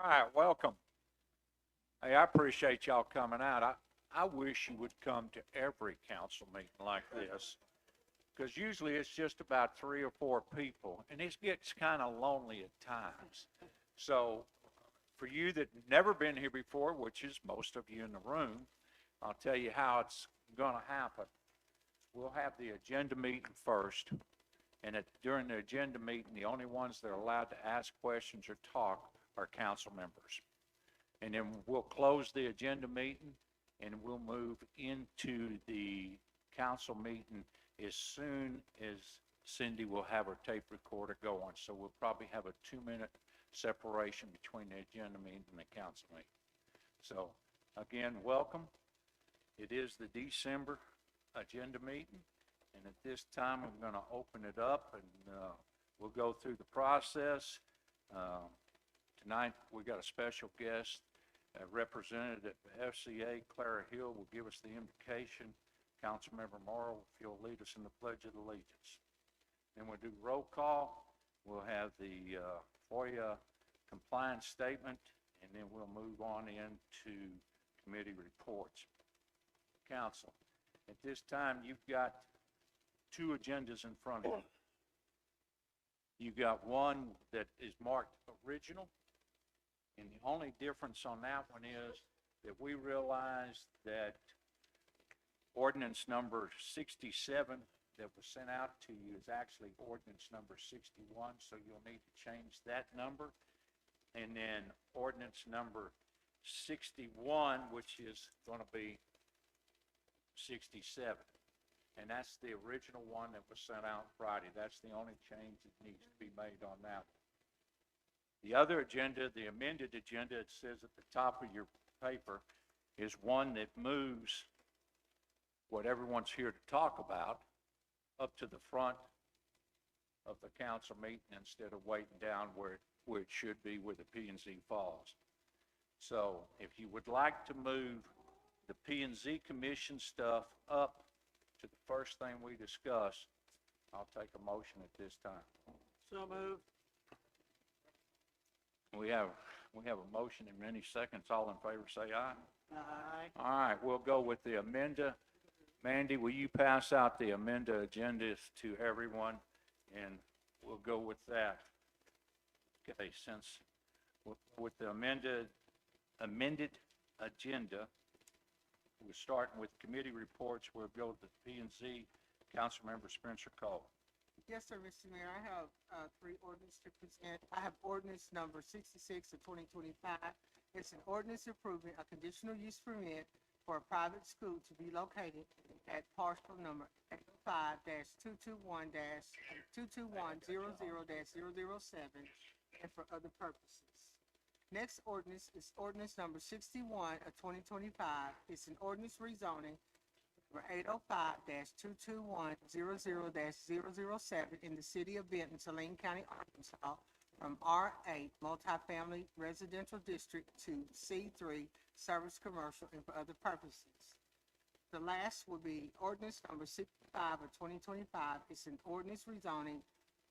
All right, welcome. Hey, I appreciate y'all coming out. I wish you would come to every council meeting like this, because usually it's just about three or four people, and it gets kind of lonely at times. So for you that never been here before, which is most of you in the room, I'll tell you how it's going to happen. We'll have the agenda meeting first, and during the agenda meeting, the only ones that are allowed to ask questions or talk are council members. And then we'll close the agenda meeting and we'll move into the council meeting as soon as Cindy will have her tape recorder going. So we'll probably have a 2-minute separation between the agenda meeting and the council meeting. So again, welcome. It is the December agenda meeting. And at this time, I'm going to open it up and we'll go through the process. Tonight, we got a special guest, Representative FCA Clara Hill will give us the invocation. Councilmember Morrow, if you'll lead us in the Pledge of Allegiance. Then we'll do roll call. We'll have the FOIA compliance statement, and then we'll move on into committee reports. Council, at this time, you've got two agendas in front of you. You got one that is marked original, and the only difference on that one is that we realized that ordinance number 67 that was sent out to you is actually ordinance number 61, so you'll need to change that number. And then ordinance number 61, which is going to be 67. And that's the original one that was sent out Friday. That's the only change that needs to be made on that one. The other agenda, the amended agenda, it says at the top of your paper, is one that moves what everyone's here to talk about up to the front of the council meeting instead of waiting down where it should be, where the P&Z falls. So if you would like to move the P&Z Commission stuff up to the first thing we discuss, I'll take a motion at this time. So moved. We have a motion in many seconds. All in favor say aye. Aye. All right, we'll go with the amenda. Mandy, will you pass out the amenda agendas to everyone? And we'll go with that. Okay, since with the amended agenda, we're starting with committee reports. We'll go to P&Z. Councilmember Spencer Cole. Yes, sir, Mr. Mayor. I have three ordinances to present. I have ordinance number 66 of 2025. It's an ordinance approving a conditional use permit for a private school to be located at parcel number 805-221-22100-007 and for other purposes. Next ordinance is ordinance number 61 of 2025. It's an ordinance rezoning for 805-221-00-007 in the city of Benton, Saline County, Arkansas, from R8 Multifamily Residential District to C3 Service Commercial and for other purposes. The last will be ordinance number 65 of 2025. It's an ordinance rezoning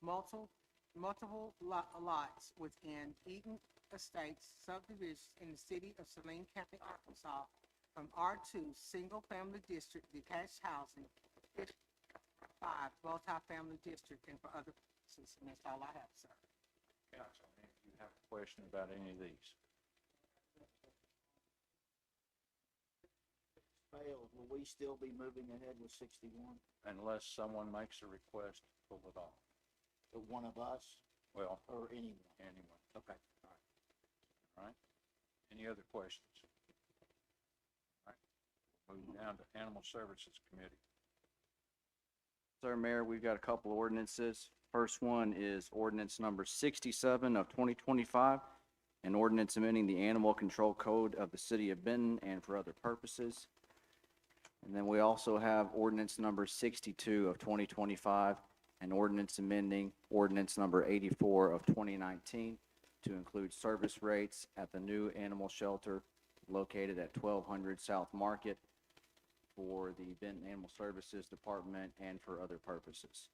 multiple lots within Eden Estates subdivision in the city of Saline County, Arkansas, from R2 Single Family District Detached Housing, 5 Multifamily District, and for other purposes. And that's all I have, sir. Council, if you have a question about any of these. Fails, will we still be moving ahead with 61? Unless someone makes a request to pull it off. Or one of us, Well, or anyone? anyone. Okay. All right. Any other questions? All right. Moving down to Animal Services Committee. Sir, Mayor, we've got a couple ordinances. First one is ordinance number 67 of 2025, an ordinance amending the Animal Control Code of the City of Benton and for other purposes. And then we also have ordinance number 62 of 2025, an ordinance amending ordinance number 84 of 2019 to include service rates at the new animal shelter located at 1200 South Market for the Benton Animal Services Department and for other purposes.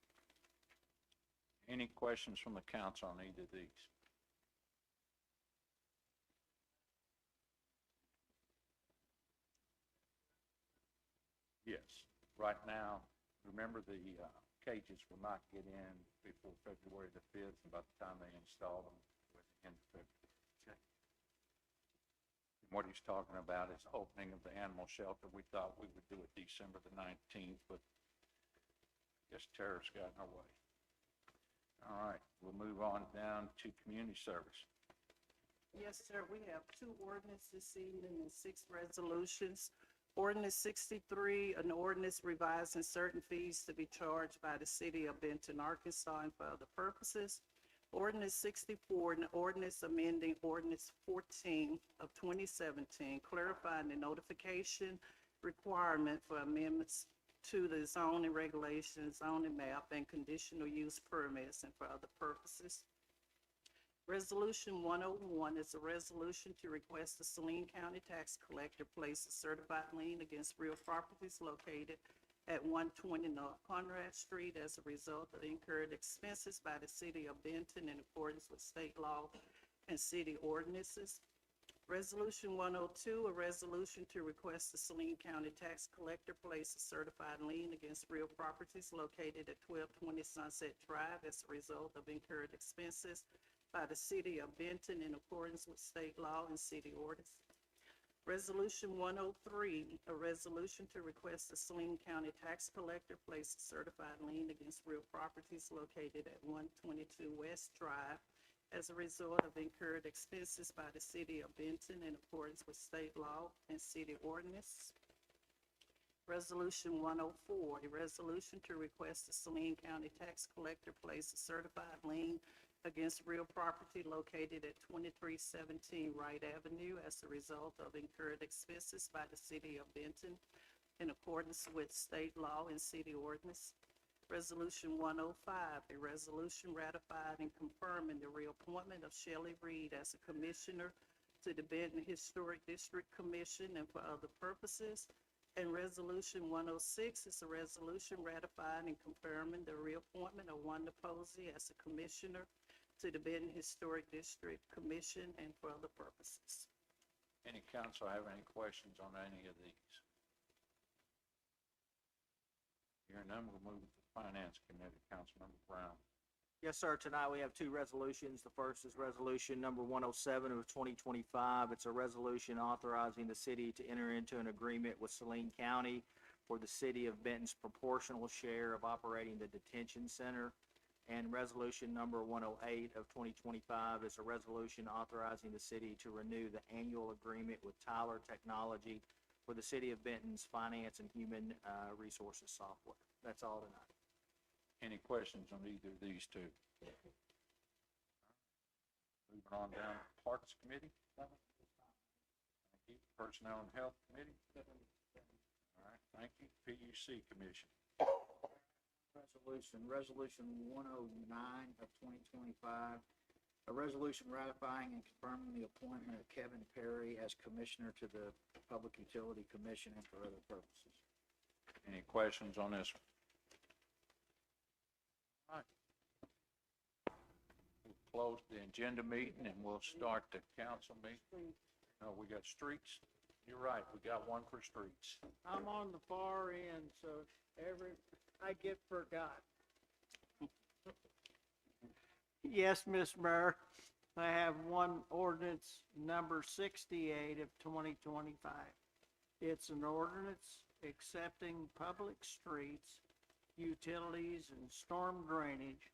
Any questions from the council on either of these? Yes, right now, remember the cages will not get in before February the 5th, and by the time they install them, we're at the end of February. Okay. And what he's talking about is opening of the animal shelter. We thought we would do it December the 19th, but I guess tariffs got in our way. All right, we'll move on down to community service. Yes, sir. We have two ordinances this evening and 6 resolutions. Ordinance 63, an ordinance revising certain fees to be charged by the city of Benton, Arkansas, and for other purposes. Ordinance 64, an ordinance amending ordinance 14 of 2017, clarifying the notification requirement for amendments to the zoning regulations, zoning map, and conditional use permits, and for other purposes. Resolution 101 is a resolution to request the Saline County Tax Collector place a certified lien against real properties located at 120 North Conrad Street as a result of incurred expenses by the city of Benton in accordance with state law and city ordinances. Resolution 102, a resolution to request the Saline County Tax Collector place a certified lien against real properties located at 1220 Sunset Drive as a result of incurred expenses by the city of Benton in accordance with state law and city ordinance. Resolution 103, a resolution to request the Saline County Tax Collector place a certified lien against real properties located at 122 West Drive as a result of incurred expenses by the city of Benton in accordance with state law and city ordinance. Resolution 104, a resolution to request the Saline County Tax Collector place a certified lien against real property located at 2317 Wright Avenue as a result of incurred expenses by the city of Benton in accordance with state law and city ordinance. Resolution 105, a resolution ratifying and confirming the reappointment of Shelley Reed as a commissioner to the Benton Historic District Commission and for other purposes. And Resolution 106 is a resolution ratifying and confirming the reappointment of Wanda Posey as a commissioner to the Benton Historic District Commission and for other purposes. Any council have any questions on any of these? Hearing none, we'll move to the Finance Committee. Councilmember Brown. Yes, sir. Tonight we have two resolutions. The first is Resolution Number 107 of 2025. It's a resolution authorizing the city to enter into an agreement with Saline County for the city of Benton's proportional share of operating the detention center. And Resolution Number 108 of 2025 is a resolution authorizing the city to renew the annual agreement with Tyler Technology for the city of Benton's finance and human resources software. That's all tonight. Any questions on either of these two? Moving on down to Parks Committee. Thank you. Personnel and Health Committee. All right, thank you. PUC Commission. Resolution 109 of 2025, a resolution ratifying and confirming the appointment of Kevin Perry as Commissioner to the Public Utility Commission and for other purposes. Any questions on this one? All right. We'll close the agenda meeting and we'll start the council meeting. No, we got streets. You're right, we got one for streets. I'm on the far end, so I get forgot. Yes, Miss Mayor, I have one ordinance number 68 of 2025. It's an ordinance accepting public streets, utilities, and storm drainage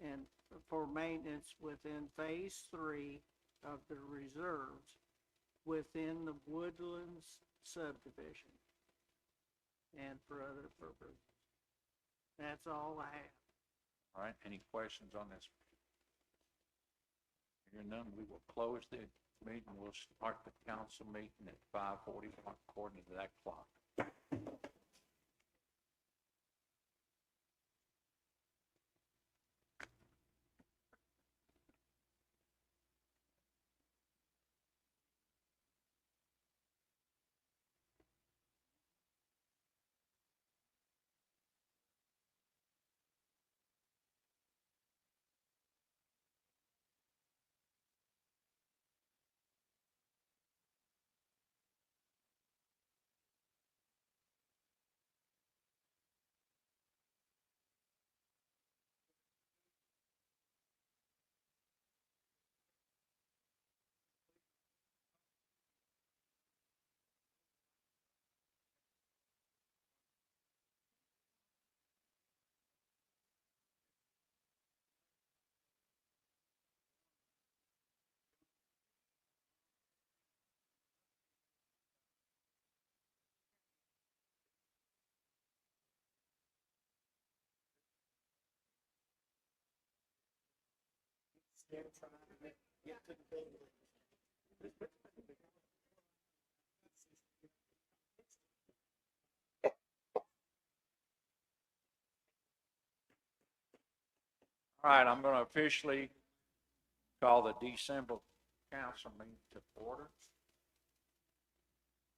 and for maintenance within Phase 3 of the reserves within the Woodlands subdivision and for other purposes. That's all I have. All right, any questions on this? Hearing none, we will close the meeting. We'll start the council meeting at 5:41 according to that clock. All right, I'm going to officially call the December council meeting to order.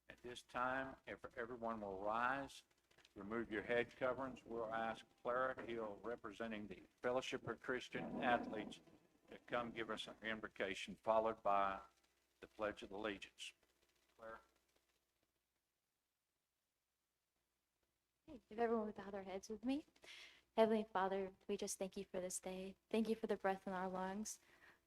At this time, if everyone will rise, remove your head coverings. We'll ask Clara Hill, representing the Fellowship of Christian Athletes, to come give us an invocation, followed by the Pledge of Allegiance. Clara? Hey, if everyone would bow their heads with me. Heavenly Father, we just thank you for this day. Thank you for the breath in our lungs.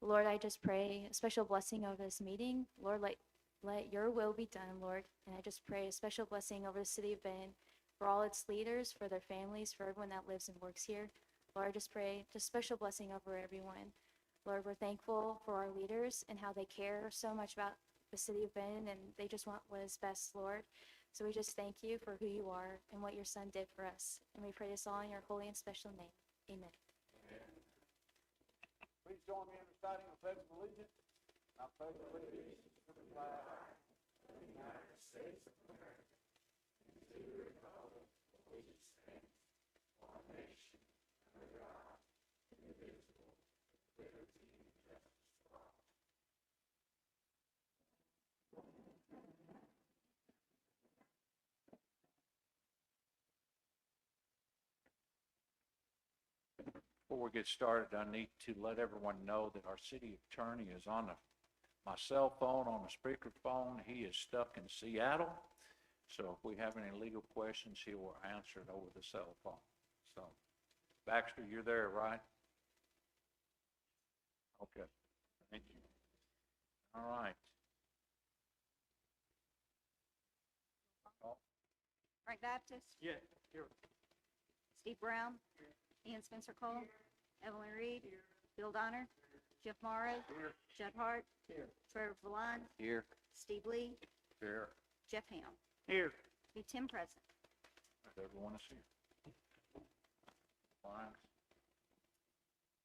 Lord, I just pray a special blessing over this meeting. Lord, let your will be done, Lord. And I just pray a special blessing over the city of Benton, for all its leaders, for their families, for everyone that lives and works here. Lord, I just pray just special blessing over everyone. Lord, we're thankful for our leaders and how they care so much about the city of Benton, and they just want what is best, Lord. So we just thank you for who you are and what your son did for us. And we pray this all in your holy and special name. Amen. Please join me in reciting the Pledge of Allegiance. I pledge allegiance to the flag of the United States of America, and to the republic for which it stands, one nation, under God, indivisible, with liberty and justice for all. Before we get started, I need to let everyone know that our city attorney is on my cell phone, on the speakerphone. He is stuck in Seattle. So if we have any legal questions, he will answer it over the cell phone. So, Baxter, you're there, right? Okay. Thank you. All right. Frank Baptist. Yeah, here. Steve Brown. Ian Spencer Cole. Evelyn Reed. Bill Donner. Jeff Morrow. Judd Hart. Trevor Valline. Here. Steve Lee. Here. Jeff Ham. Here. Be 10 present. Everyone is here. Fine.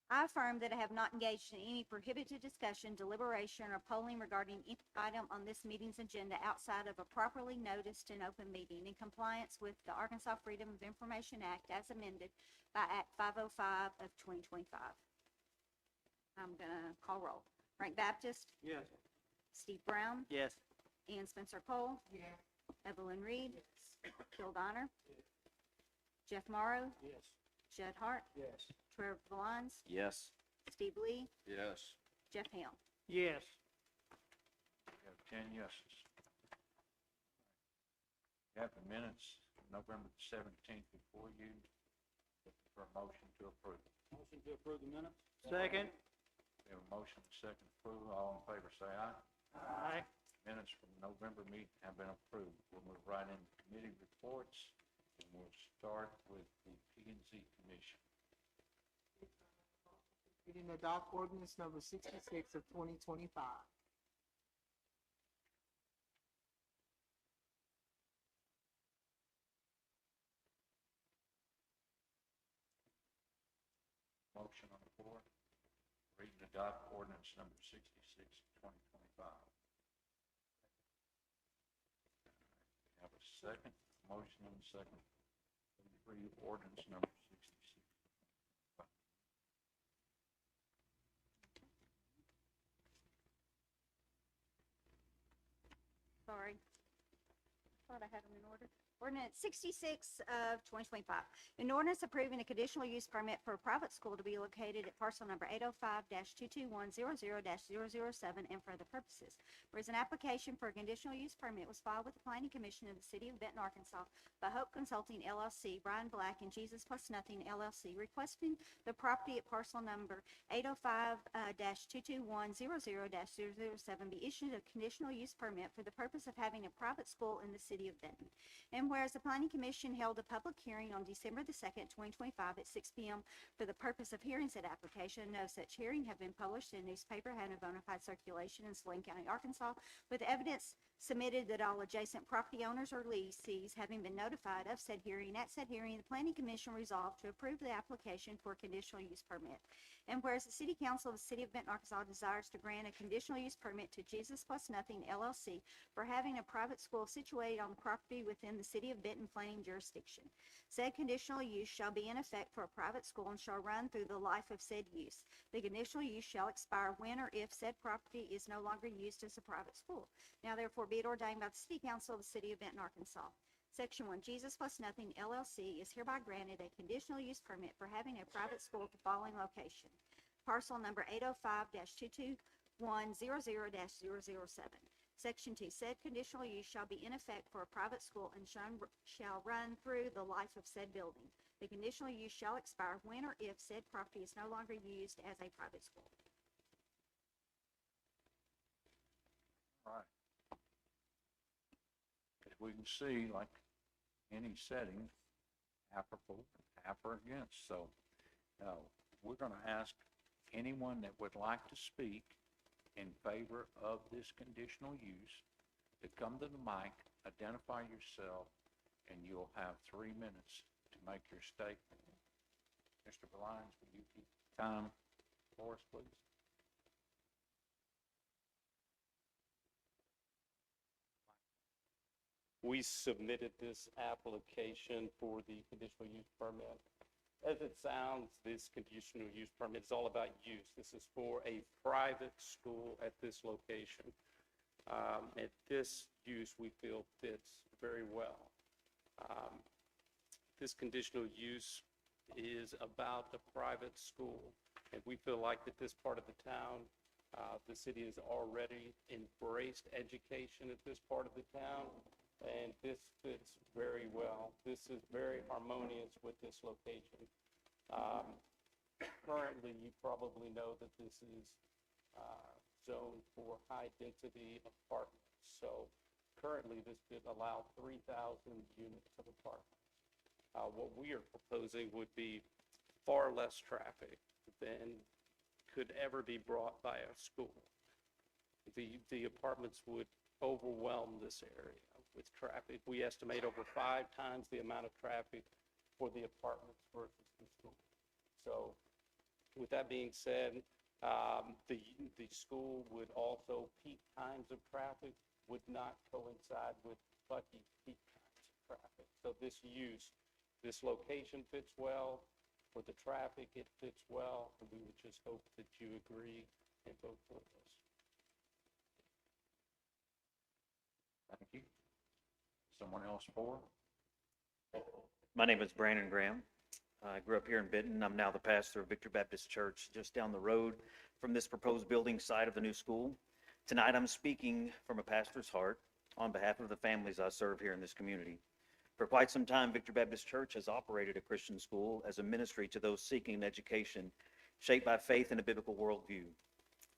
I affirm that I have not engaged in any prohibited discussion, deliberation, or polling regarding any item on this meeting's agenda outside of a properly noticed and open meeting in compliance with the Arkansas Freedom of Information Act as amended by Act 505 of 2025. I'm gonna call roll. Frank Baptist. Yes. Steve Brown. Yes. Ian Spencer Cole. Yes. Evelyn Reed. Bill Donner. Jeff Morrow. Yes. Judd Hart. Yes. Trevor Valines. Yes. Steve Lee. Yes. Jeff Ham. Yes. We have 10 yeses. You have the minutes of November 17th before you. Looking for a motion to approve. Motion to approve the minutes. Second. We have a motion and second approval. All in favor, say aye. Aye. Minutes from November meeting have been approved. We'll move right into committee reports, and we'll start with the P and Z Commission. Reading adopt ordinance number 66 of 2025. Motion on the floor. Read and adopt ordinance number 66 of 2025. Have a second. Motion and second. Read ordinance number 66. Sorry. Thought I had them in order. Ordinance 66 of 2025. An ordinance approving a conditional use permit for a private school to be located at parcel number 805-22100-007 and for other purposes. Whereas an application for a conditional use permit was filed with the Planning Commission of the City of Benton, Arkansas by Hope Consulting LLC, Brian Black, and Jesus Plus Nothing LLC, requesting the property at parcel number 805-22100-007 be issued a conditional use permit for the purpose of having a private school in the City of Benton. And whereas the Planning Commission held a public hearing on December the 2nd, 2025 at 6 p.m. for the purpose of hearing said application, no such hearing have been published in newspaper having a bona fide circulation in Saline County, Arkansas, with evidence submitted that all adjacent property owners or lessees having been notified of said hearing. At said hearing, the Planning Commission resolved to approve the application for a conditional use permit. And whereas the City Council of the City of Benton, Arkansas desires to grant a conditional use permit to Jesus Plus Nothing LLC for having a private school situated on the property within the City of Benton planning jurisdiction. Said conditional use shall be in effect for a private school and shall run through the life of said use. The conditional use shall expire when or if said property is no longer used as a private school. Now therefore be it ordained by the City Council of the City of Benton, Arkansas. Section 1, Jesus Plus Nothing LLC is hereby granted a conditional use permit for having a private school at the following location. Parcel number 805-22100-007. Section 2, said conditional use shall be in effect for a private school and shall run through the life of said building. The conditional use shall expire when or if said property is no longer used as a private school. Right. As we can see, like any setting, half are for, half are against. So, we're going to ask anyone that would like to speak in favor of this conditional use to come to the mic, identify yourself, and you'll have 3 minutes to make your statement. Mr. Lyons, will you keep time for us, please? We submitted this application for the conditional use permit. As it sounds, this conditional use permit is all about use. This is for a private school at this location. And this use, we feel, fits very well. This conditional use is about the private school. And we feel like that this part of the town, the city has already embraced education at this part of the town. And this fits very well. This is very harmonious with this location. Currently, you probably know that this is zoned for high-density apartments. So currently, this could allow 3,000 units of apartments. What we are proposing would be far less traffic than could ever be brought by a school. The apartments would overwhelm this area with traffic. We estimate over 5 times the amount of traffic for the apartments versus the school. So with that being said, the school would also, peak times of traffic would not coincide with Buc-ee's peak times of traffic. So this use, this location fits well. For the traffic, it fits well. And we would just hope that you agree and vote for this. Thank you. Someone else for? My name is Brandon Graham. I grew up here in Benton. I'm now the pastor of Victory Baptist Church, just down the road from this proposed building site of the new school. Tonight, I'm speaking from a pastor's heart on behalf of the families I serve here in this community. For quite some time, Victory Baptist Church has operated a Christian school as a ministry to those seeking an education shaped by faith and a biblical worldview.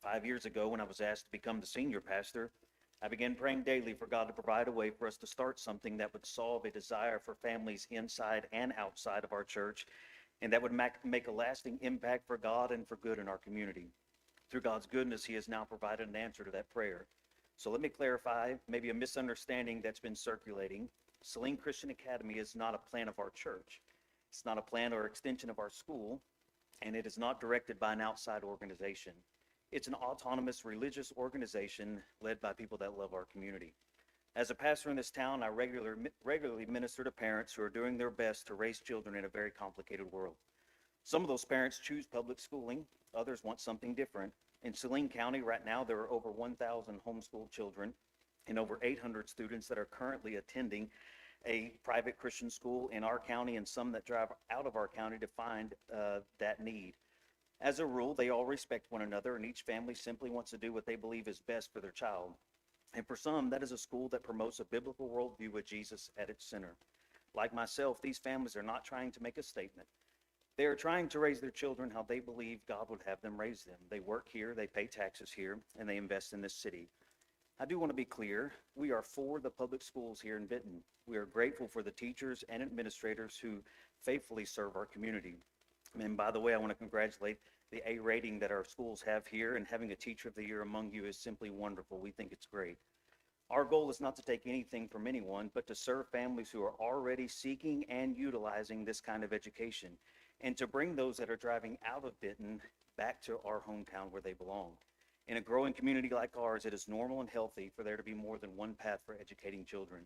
5 years ago, when I was asked to become the senior pastor, I began praying daily for God to provide a way for us to start something that would solve a desire for families inside and outside of our church, and that would make a lasting impact for God and for good in our community. Through God's goodness, He has now provided an answer to that prayer. So let me clarify maybe a misunderstanding that's been circulating. Saline Christian Academy is not a plan of our church. It's not a plan or extension of our school, and it is not directed by an outside organization. It's an autonomous religious organization led by people that love our community. As a pastor in this town, I regularly minister to parents who are doing their best to raise children in a very complicated world. Some of those parents choose public schooling. Others want something different. In Saline County right now, there are over 1,000 homeschooled children and over 800 students that are currently attending a private Christian school in our county, and some that drive out of our county to find that need. As a rule, they all respect one another, and each family simply wants to do what they believe is best for their child. And for some, that is a school that promotes a biblical worldview with Jesus at its center. Like myself, these families are not trying to make a statement. They are trying to raise their children how they believe God would have them raise them. They work here, they pay taxes here, and they invest in this city. I do want to be clear, we are for the public schools here in Benton. We are grateful for the teachers and administrators who faithfully serve our community. And by the way, I want to congratulate the A rating that our schools have here, and having a Teacher of the Year among you is simply wonderful. We think it's great. Our goal is not to take anything from anyone, but to serve families who are already seeking and utilizing this kind of education, and to bring those that are driving out of Benton back to our hometown where they belong. In a growing community like ours, it is normal and healthy for there to be more than one path for educating children.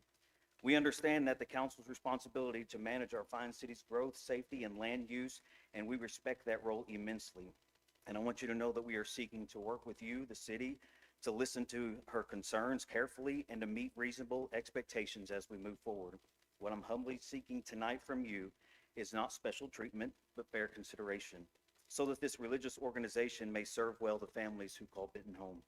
We understand that the council's responsibility to manage our fine city's growth, safety, and land use, and we respect that role immensely. And I want you to know that we are seeking to work with you, the city, to listen to her concerns carefully and to meet reasonable expectations as we move forward. What I'm humbly seeking tonight from you is not special treatment, but fair consideration, so that this religious organization may serve well the families who call Benton home.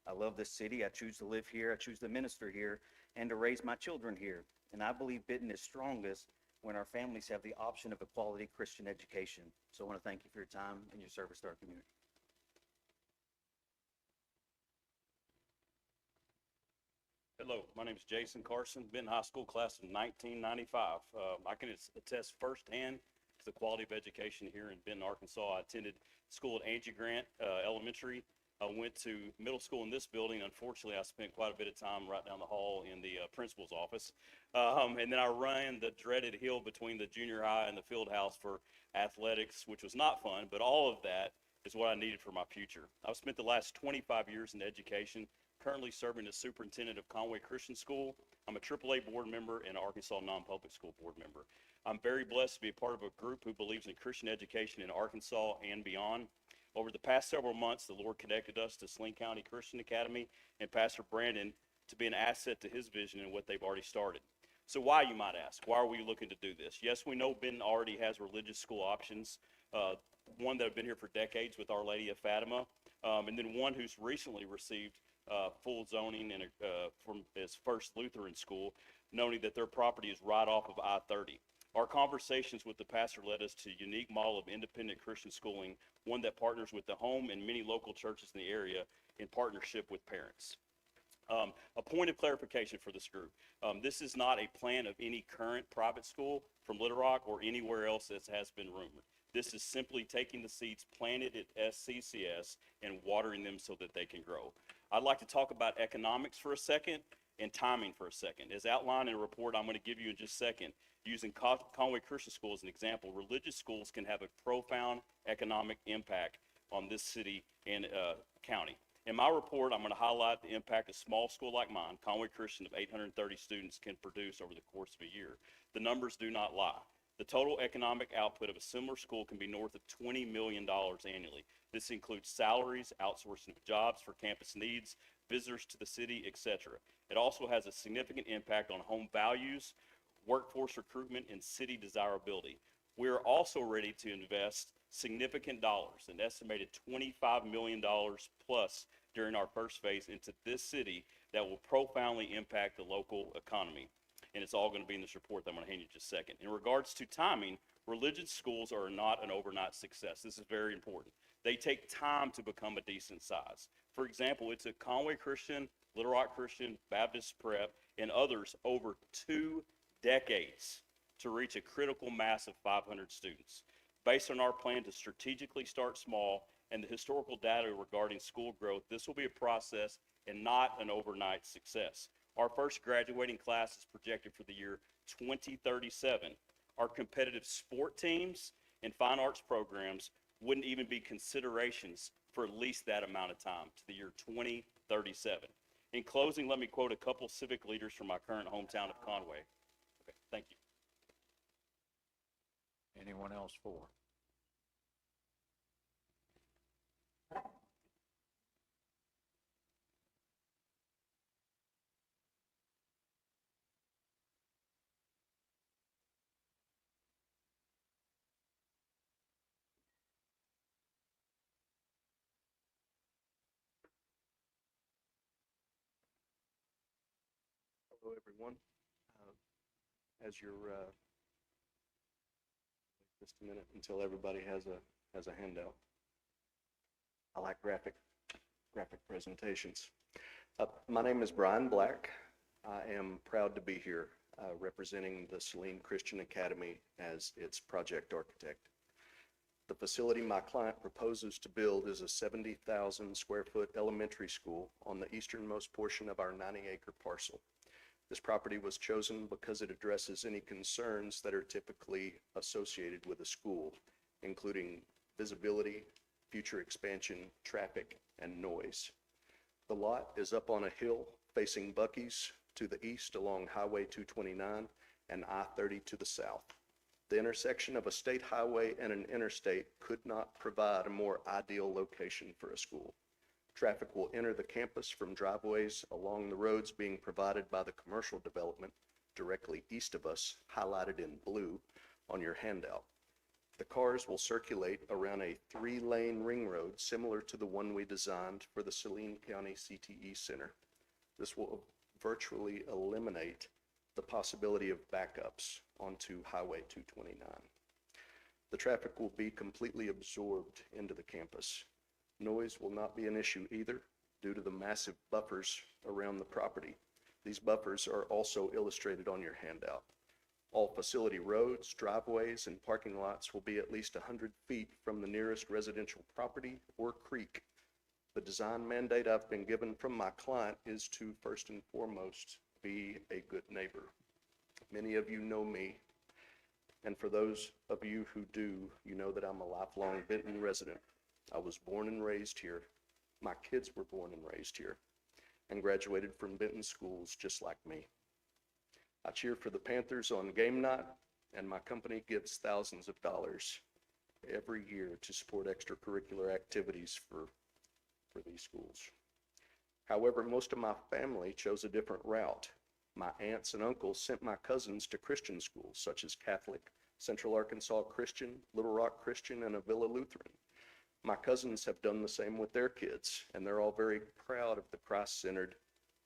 I love this city. I choose to live here. I choose to minister here and to raise my children here. And I believe Benton is strongest when our families have the option of a quality Christian education. So I want to thank you for your time and your service to our community. Hello, my name is Jason Carson, Benton High School class of 1995. I can attest firsthand to the quality of education here in Benton, Arkansas. I attended school at Angie Grant Elementary. I went to middle school in this building. Unfortunately, I spent quite a bit of time right down the hall in the principal's office. And then I ran the dreaded hill between the junior high and the field house for athletics, which was not fun, but all of that is what I needed for my future. I've spent the last 25 years in education, currently serving as superintendent of Conway Christian School. I'm a AAA board member and an Arkansas non-public school board member. I'm very blessed to be a part of a group who believes in Christian education in Arkansas and beyond. Over the past several months, the Lord connected us to Saline County Christian Academy and Pastor Brandon to be an asset to his vision and what they've already started. So why, you might ask, why are we looking to do this? Yes, we know Benton already has religious school options, one that have been here for decades with Our Lady of Fatima, and then one who's recently received full zoning and from his First Lutheran School, noting that their property is right off of I-30. Our conversations with the pastor led us to a unique model of independent Christian schooling, one that partners with the home and many local churches in the area in partnership with parents. A point of clarification for this group. This is not a plan of any current private school from Little Rock or anywhere else that has been rumored. This is simply taking the seeds planted at SCCS and watering them so that they can grow. I'd like to talk about economics for a second and timing for a second. As outlined in a report I'm going to give you in just a second, using Conway Christian School as an example, religious schools can have a profound economic impact on this city and county. In my report, I'm going to highlight the impact a small school like mine, Conway Christian, of 830 students can produce over the course of a year. The numbers do not lie. The total economic output of a similar school can be north of $20 million annually. This includes salaries, outsourcing of jobs for campus needs, visitors to the city, etc. It also has a significant impact on home values, workforce recruitment, and city desirability. We are also ready to invest significant dollars, an estimated $25 million plus during our first phase into this city that will profoundly impact the local economy. And it's all going to be in this report that I'm going to hand you in just a second. In regards to timing, religious schools are not an overnight success. This is very important. They take time to become a decent size. For example, it took Conway Christian, Little Rock Christian, Baptist Prep, and others over 2 decades to reach a critical mass of 500 students. Based on our plan to strategically start small and the historical data regarding school growth, this will be a process and not an overnight success. Our first graduating class is projected for the year 2037. Our competitive sport teams and fine arts programs wouldn't even be considerations for at least that amount of time, to the year 2037. In closing, let me quote a couple civic leaders from my current hometown of Conway. Okay, thank you. Anyone else for? Hello, everyone. As you're, just a minute until everybody has a handout. I like graphic presentations. My name is Brian Black. I am proud to be here representing the Saline Christian Academy as its project architect. The facility my client proposes to build is a 70,000 square foot elementary school on the easternmost portion of our 90-acre parcel. This property was chosen because it addresses any concerns that are typically associated with a school, including visibility, future expansion, traffic, and noise. The lot is up on a hill facing Buc-ee's to the east along Highway 229 and I-30 to the south. The intersection of a state highway and an interstate could not provide a more ideal location for a school. Traffic will enter the campus from driveways along the roads being provided by the commercial development directly east of us, highlighted in blue on your handout. The cars will circulate around a 3-lane ring road similar to the one we designed for the Saline County CTE Center. This will virtually eliminate the possibility of backups onto Highway 229. The traffic will be completely absorbed into the campus. Noise will not be an issue either due to the massive buffers around the property. These buffers are also illustrated on your handout. All facility roads, driveways, and parking lots will be at least 100 feet from the nearest residential property or creek. The design mandate I've been given from my client is to, first and foremost, be a good neighbor. Many of you know me, and for those of you who do, you know that I'm a lifelong Benton resident. I was born and raised here. My kids were born and raised here and graduated from Benton schools just like me. I cheer for the Panthers on game night, and my company gives thousands of dollars every year to support extracurricular activities for these schools. However, most of my family chose a different route. My aunts and uncles sent my cousins to Christian schools such as Catholic, Central Arkansas Christian, Little Rock Christian, and Avila Lutheran. My cousins have done the same with their kids, and they're all very proud of the Christ-centered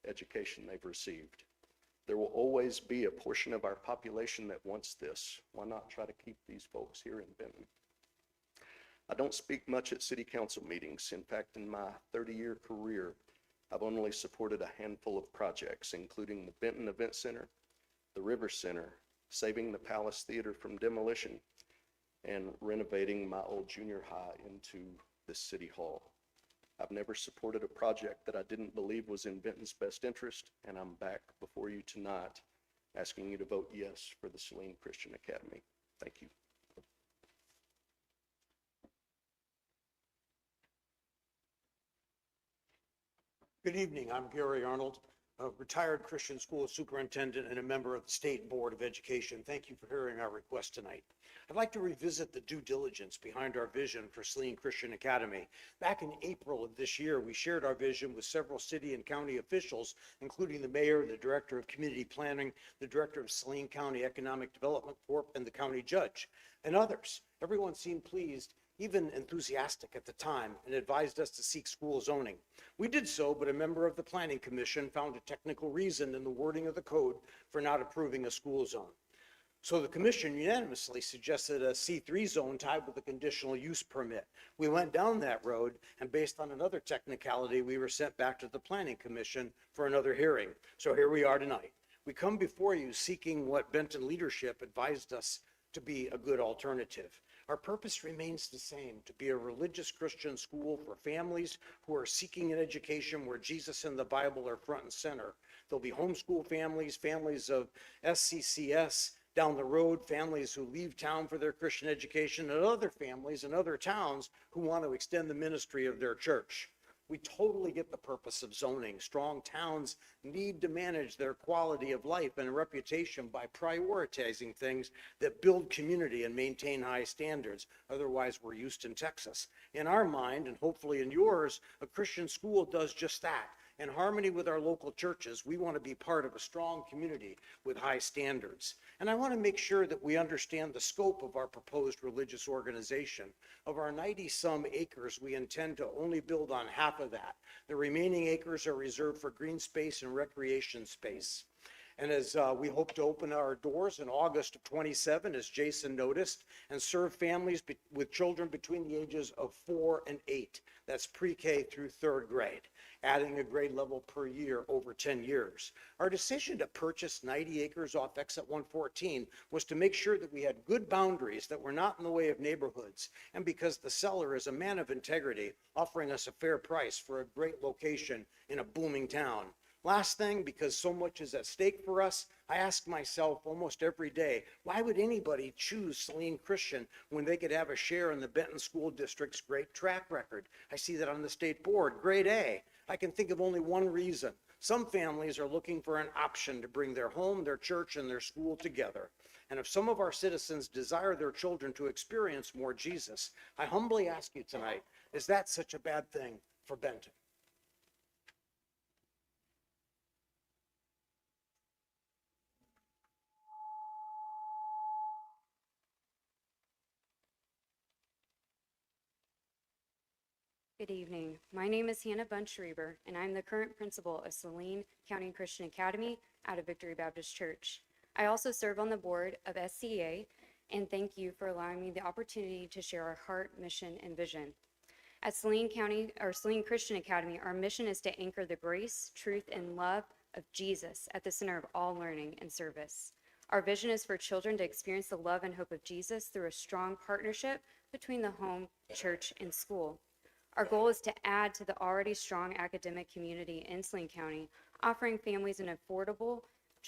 education they've received. There will always be a portion of our population that wants this. Why not try to keep these folks here in Benton? I don't speak much at city council meetings. In fact, in my 30-year career, I've only supported a handful of projects, including the Benton Event Center, the River Center, saving the Palace Theater from demolition, and renovating my old junior high into this city hall. I've never supported a project that I didn't believe was in Benton's best interest, and I'm back before you tonight asking you to vote yes for the Saline Christian Academy. Thank you. Good evening. I'm Gary Arnold, a retired Christian school superintendent and a member of the State Board of Education. Thank you for hearing our request tonight. I'd like to revisit the due diligence behind our vision for Saline Christian Academy. Back in April of this year, we shared our vision with several city and county officials, including the mayor, the director of community planning, the director of Saline County Economic Development Corp., and the county judge, and others. Everyone seemed pleased, even enthusiastic at the time, and advised us to seek school zoning. We did so, but a member of the Planning Commission found a technical reason in the wording of the code for not approving a school zone. So the commission unanimously suggested a C3 zone tied with a conditional use permit. We went down that road, and based on another technicality, we were sent back to the Planning Commission for another hearing. So here we are tonight. We come before you seeking what Benton leadership advised us to be a good alternative. Our purpose remains the same, to be a religious Christian school for families who are seeking an education where Jesus and the Bible are front and center. There'll be homeschool families, families of SCCS, down the road, families who leave town for their Christian education, and other families in other towns who want to extend the ministry of their church. We totally get the purpose of zoning. Strong towns need to manage their quality of life and reputation by prioritizing things that build community and maintain high standards. Otherwise, we're Houston, Texas. In our mind, and hopefully in yours, a Christian school does just that. In harmony with our local churches, we want to be part of a strong community with high standards. And I want to make sure that we understand the scope of our proposed religious organization. Of our 90-some acres, we intend to only build on half of that. The remaining acres are reserved for green space and recreation space. And as we hope to open our doors in August of 27, as Jason noticed, and serve families with children between the ages of 4 and 8. That's pre-K through 3rd grade, adding a grade level per year over 10 years. Our decision to purchase 90 acres off Exit 114 was to make sure that we had good boundaries that were not in the way of neighborhoods, and because the seller is a man of integrity, offering us a fair price for a great location in a booming town. Last thing, because so much is at stake for us, I ask myself almost every day, why would anybody choose Saline Christian when they could have a share in the Benton School District's great track record? I see that on the state board, grade A. I can think of only one reason. Some families are looking for an option to bring their home, their church, and their school together. And if some of our citizens desire their children to experience more Jesus, I humbly ask you tonight, is that such a bad thing for Benton? Good evening. My name is Hannah Bunch-Reber, and I'm the current principal of Saline County Christian Academy out of Victory Baptist Church. I also serve on the board of SCA, and thank you for allowing me the opportunity to share our heart, mission, and vision. At Saline Christian Academy, our mission is to anchor the grace, truth, and love of Jesus at the center of all learning and service. Our vision is for children to experience the love and hope of Jesus through a strong partnership between the home, church, and school. Our goal is to add to the already strong academic community in Saline County, offering families an affordable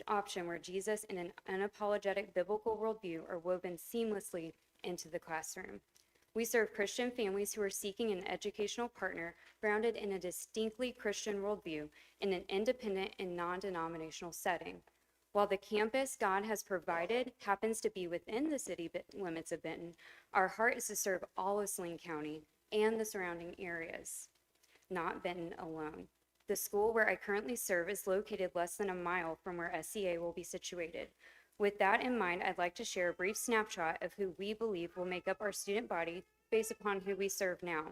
option where Jesus and an unapologetic biblical worldview are woven seamlessly into the classroom. We serve Christian families who are seeking an educational partner grounded in a distinctly Christian worldview in an independent and non-denominational setting. While the campus God has provided happens to be within the city limits of Benton, our heart is to serve all of Saline County and the surrounding areas, not Benton alone. The school where I currently serve is located less than a mile from where SCA will be situated. With that in mind, I'd like to share a brief snapshot of who we believe will make up our student body based upon who we serve now.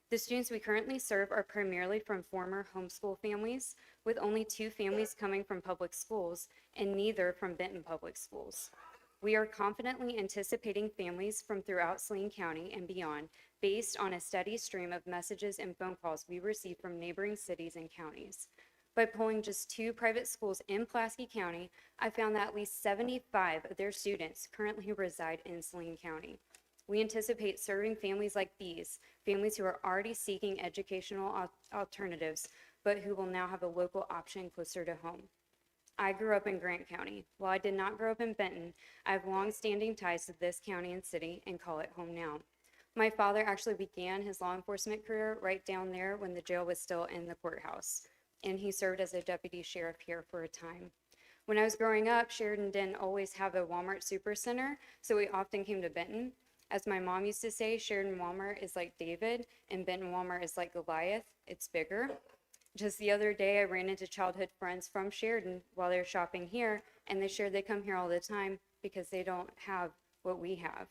The students we currently serve are primarily from former homeschool families, with only 2 families coming from public schools and neither from Benton Public Schools. We are confidently anticipating families from throughout Saline County and beyond based on a steady stream of messages and phone calls we receive from neighboring cities and counties. By polling just 2 private schools in Pulaski County, I found that at least 75 of their students currently reside in Saline County. We anticipate serving families like these, families who are already seeking educational alternatives, but who will now have a local option closer to home. I grew up in Grant County. While I did not grow up in Benton, I have long-standing ties to this county and city and call it home now. My father actually began his law enforcement career right down there when the jail was still in the courthouse, and he served as a deputy sheriff here for a time. When I was growing up, Sheridan didn't always have a Walmart Supercenter, so we often came to Benton. As my mom used to say, Sheridan Walmart is like David, and Benton Walmart is like Goliath. It's bigger. Just the other day, I ran into childhood friends from Sheridan while they were shopping here, and they shared they come here all the time because they don't have what we have.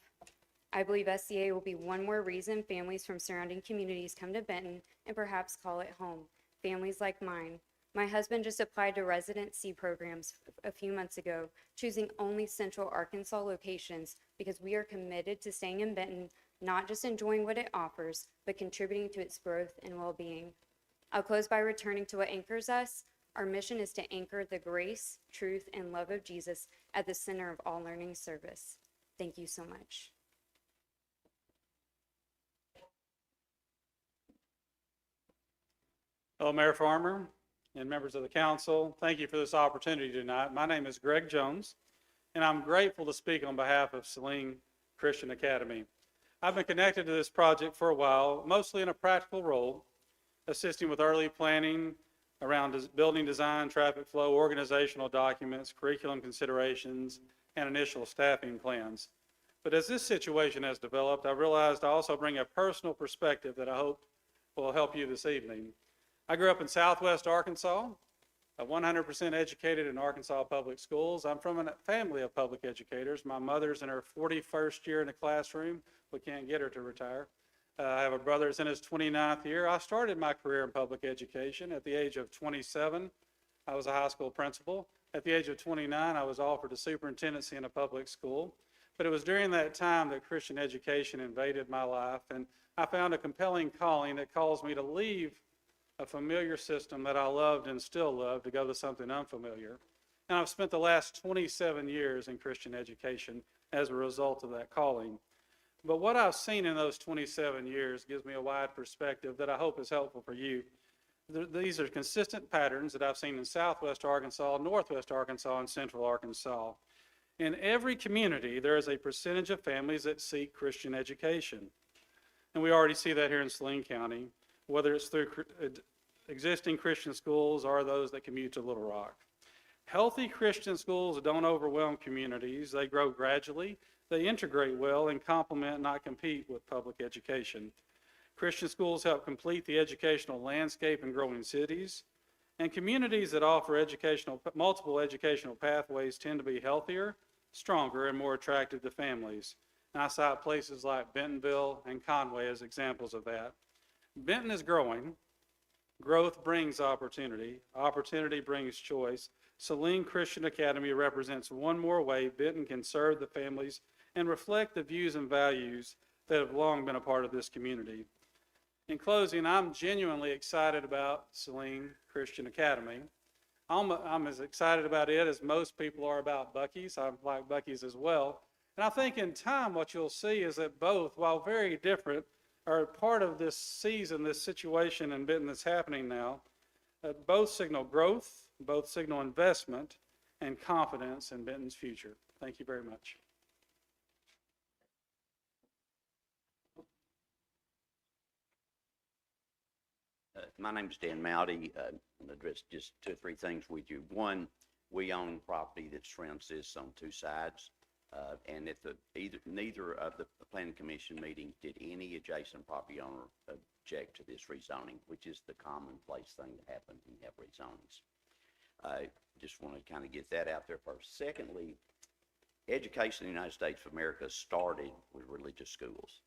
I believe SCA will be one more reason families from surrounding communities come to Benton and perhaps call it home. Families like mine. My husband just applied to residency programs a few months ago, choosing only Central Arkansas locations because we are committed to staying in Benton, not just enjoying what it offers, but contributing to its growth and well-being. I'll close by returning to what anchors us. Our mission is to anchor the grace, truth, and love of Jesus at the center of all learning service. Thank you so much. Hello, Mayor Farmer and members of the council. Thank you for this opportunity tonight. My name is Greg Jones, and I'm grateful to speak on behalf of Saline Christian Academy. I've been connected to this project for a while, mostly in a practical role, assisting with early planning around building design, traffic flow, organizational documents, curriculum considerations, and initial staffing plans. But as this situation has developed, I realized I also bring a personal perspective that I hope will help you this evening. I grew up in Southwest Arkansas, 100% educated in Arkansas public schools. I'm from a family of public educators. My mother's in her 41st year in the classroom. We can't get her to retire. I have a brother that's in his 29th year. I started my career in public education at the age of 27. I was a high school principal. At the age of 29, I was offered a superintendency in a public school. But it was during that time that Christian education invaded my life, and I found a compelling calling that calls me to leave a familiar system that I loved and still love to go to something unfamiliar. And I've spent the last 27 years in Christian education as a result of that calling. But what I've seen in those 27 years gives me a wide perspective that I hope is helpful for you. These are consistent patterns that I've seen in southwest Arkansas, northwest Arkansas, and central Arkansas. In every community, there is a percentage of families that seek Christian education. And we already see that here in Saline County, whether it's through existing Christian schools or those that commute to Little Rock. Healthy Christian schools don't overwhelm communities. They grow gradually, they integrate well, and complement, not compete with public education. Christian schools help complete the educational landscape in growing cities, and communities that offer multiple educational pathways tend to be healthier, stronger, and more attractive to families. And I cite places like Bentonville and Conway as examples of that. Benton is growing. Growth brings opportunity. Opportunity brings choice. Saline Christian Academy represents one more way Benton can serve the families and reflect the views and values that have long been a part of this community. In closing, I'm genuinely excited about Saline Christian Academy. I'm as excited about it as most people are about Buc-ee's. I like Buc-ee's as well. And I think in time what you'll see is that both, while very different, are part of this season, this situation in Benton that's happening now. Both signal growth, both signal investment and confidence in Benton's future. Thank you very much. My name's Dan Mowdy. I'll address just 2 or 3 things with you. One, we own property that surrounds this on 2 sides. And at neither of the planning commission meetings did any adjacent property owner object to this rezoning, which is the commonplace thing that happens when you have rezonings. I just want to kind of get that out there first. Secondly, education in the United States of America started with religious schools.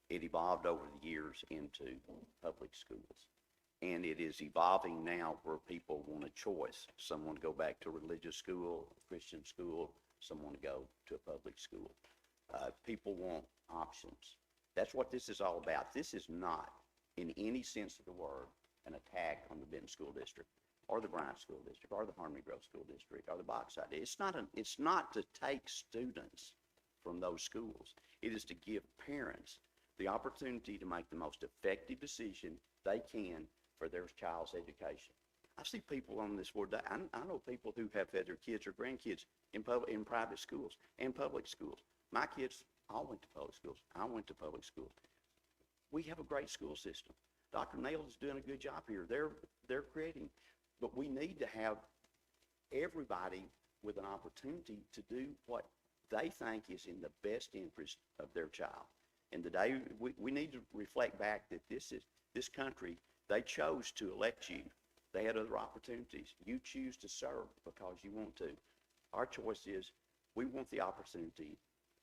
It evolved over the years into public schools. And it is evolving now where people want a choice. Some want to go back to religious school, Christian school, some want to go to a public school. People want options. That's what this is all about. This is not, in any sense of the word, an attack on the Benton School District or the Bryant School District or the Harmony Grove School District or the Bauxite. It's not to take students from those schools. It is to give parents the opportunity to make the most effective decision they can for their child's education. I see people on this board, I know people who have had their kids or grandkids in private schools and public schools. My kids all went to public schools. I went to public schools. We have a great school system. Dr. Nail is doing a good job here. They're creating, but we need to have everybody with an opportunity to do what they think is in the best interest of their child. And today, we need to reflect back that this country, they chose to elect you. They had other opportunities. You choose to serve because you want to. Our choice is we want the opportunity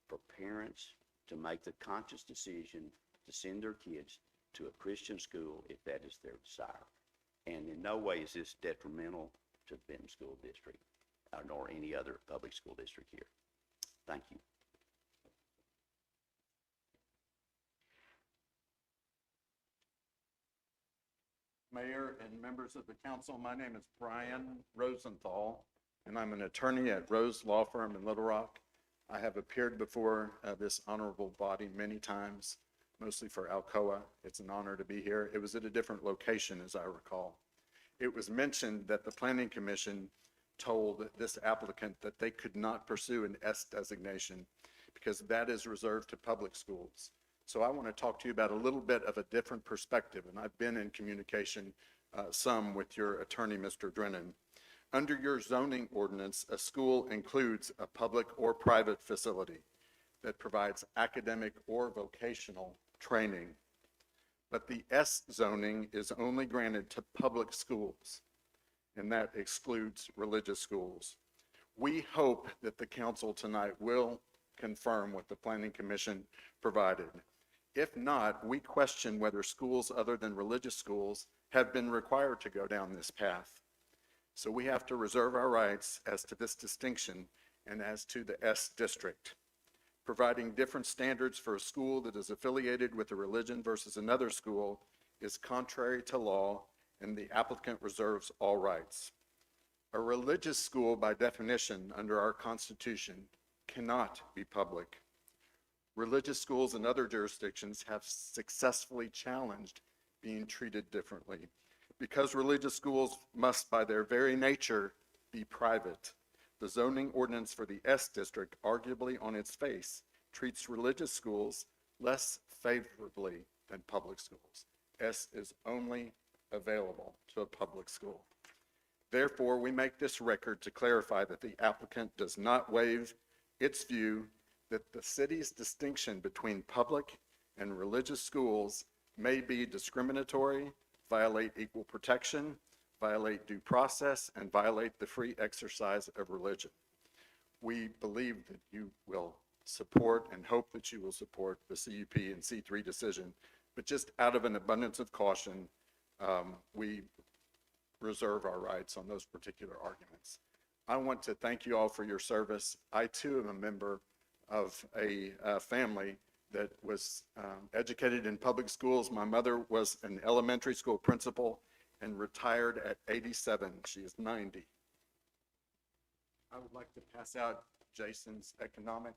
for parents to make the conscious decision to send their kids to a Christian school if that is their desire. And in no way is this detrimental to the Benton School District nor any other public school district here. Thank you. Mayor and members of the council, my name is Brian Rosenthal, and I'm an attorney at Rose Law Firm in Little Rock. I have appeared before this honorable body many times, mostly for Alcoa. It's an honor to be here. It was at a different location, as I recall. It was mentioned that the Planning Commission told this applicant that they could not pursue an S designation because that is reserved to public schools. So I want to talk to you about a little bit of a different perspective, and I've been in communication some with your attorney, Mr. Drennan. Under your zoning ordinance, a school includes a public or private facility that provides academic or vocational training. But the S zoning is only granted to public schools, and that excludes religious schools. We hope that the council tonight will confirm what the Planning Commission provided. If not, we question whether schools other than religious schools have been required to go down this path. So we have to reserve our rights as to this distinction and as to the S district. Providing different standards for a school that is affiliated with a religion versus another school is contrary to law, and the applicant reserves all rights. A religious school, by definition, under our Constitution, cannot be public. Religious schools in other jurisdictions have successfully challenged being treated differently. Because religious schools must by their very nature be private, the zoning ordinance for the S district, arguably on its face, treats religious schools less favorably than public schools. S is only available to a public school. Therefore, we make this record to clarify that the applicant does not waive its view that the city's distinction between public and religious schools may be discriminatory, violate equal protection, violate due process, and violate the free exercise of religion. We believe that you will support and hope that you will support the CUP and C3 decision, but just out of an abundance of caution, we reserve our rights on those particular arguments. I want to thank you all for your service. I too am a member of a family that was educated in public schools. My mother was an elementary school principal and retired at 87. She is 90. I would like to pass out Jason's economic.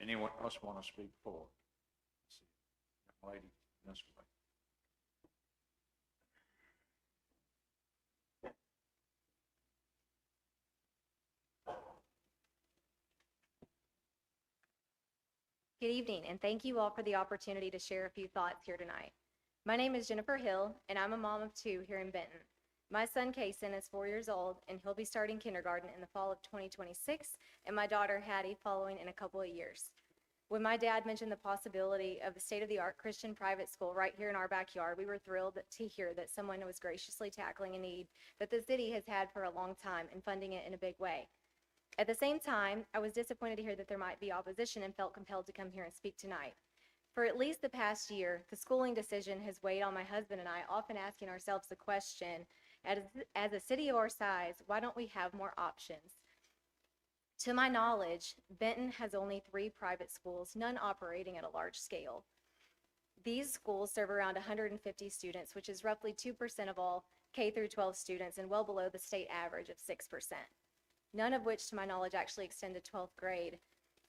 Anyone else want to speak for? Young lady, this way. Good evening, and thank you all for the opportunity to share a few thoughts here tonight. My name is Jennifer Hill, and I'm a mom of two here in Benton. My son Kason is 4 years old, and he'll be starting kindergarten in the fall of 2026, and my daughter Hattie following in a couple of years. When my dad mentioned the possibility of a state-of-the-art Christian private school right here in our backyard, we were thrilled to hear that someone was graciously tackling a need that the city has had for a long time and funding it in a big way. At the same time, I was disappointed to hear that there might be opposition and felt compelled to come here and speak tonight. For at least the past year, the schooling decision has weighed on my husband and I, often asking ourselves the question, as a city of our size, why don't we have more options? To my knowledge, Benton has only 3 private schools, none operating at a large scale. These schools serve around 150 students, which is roughly 2% of all K through 12 students and well below the state average of 6%. None of which, to my knowledge, actually extend to 12th grade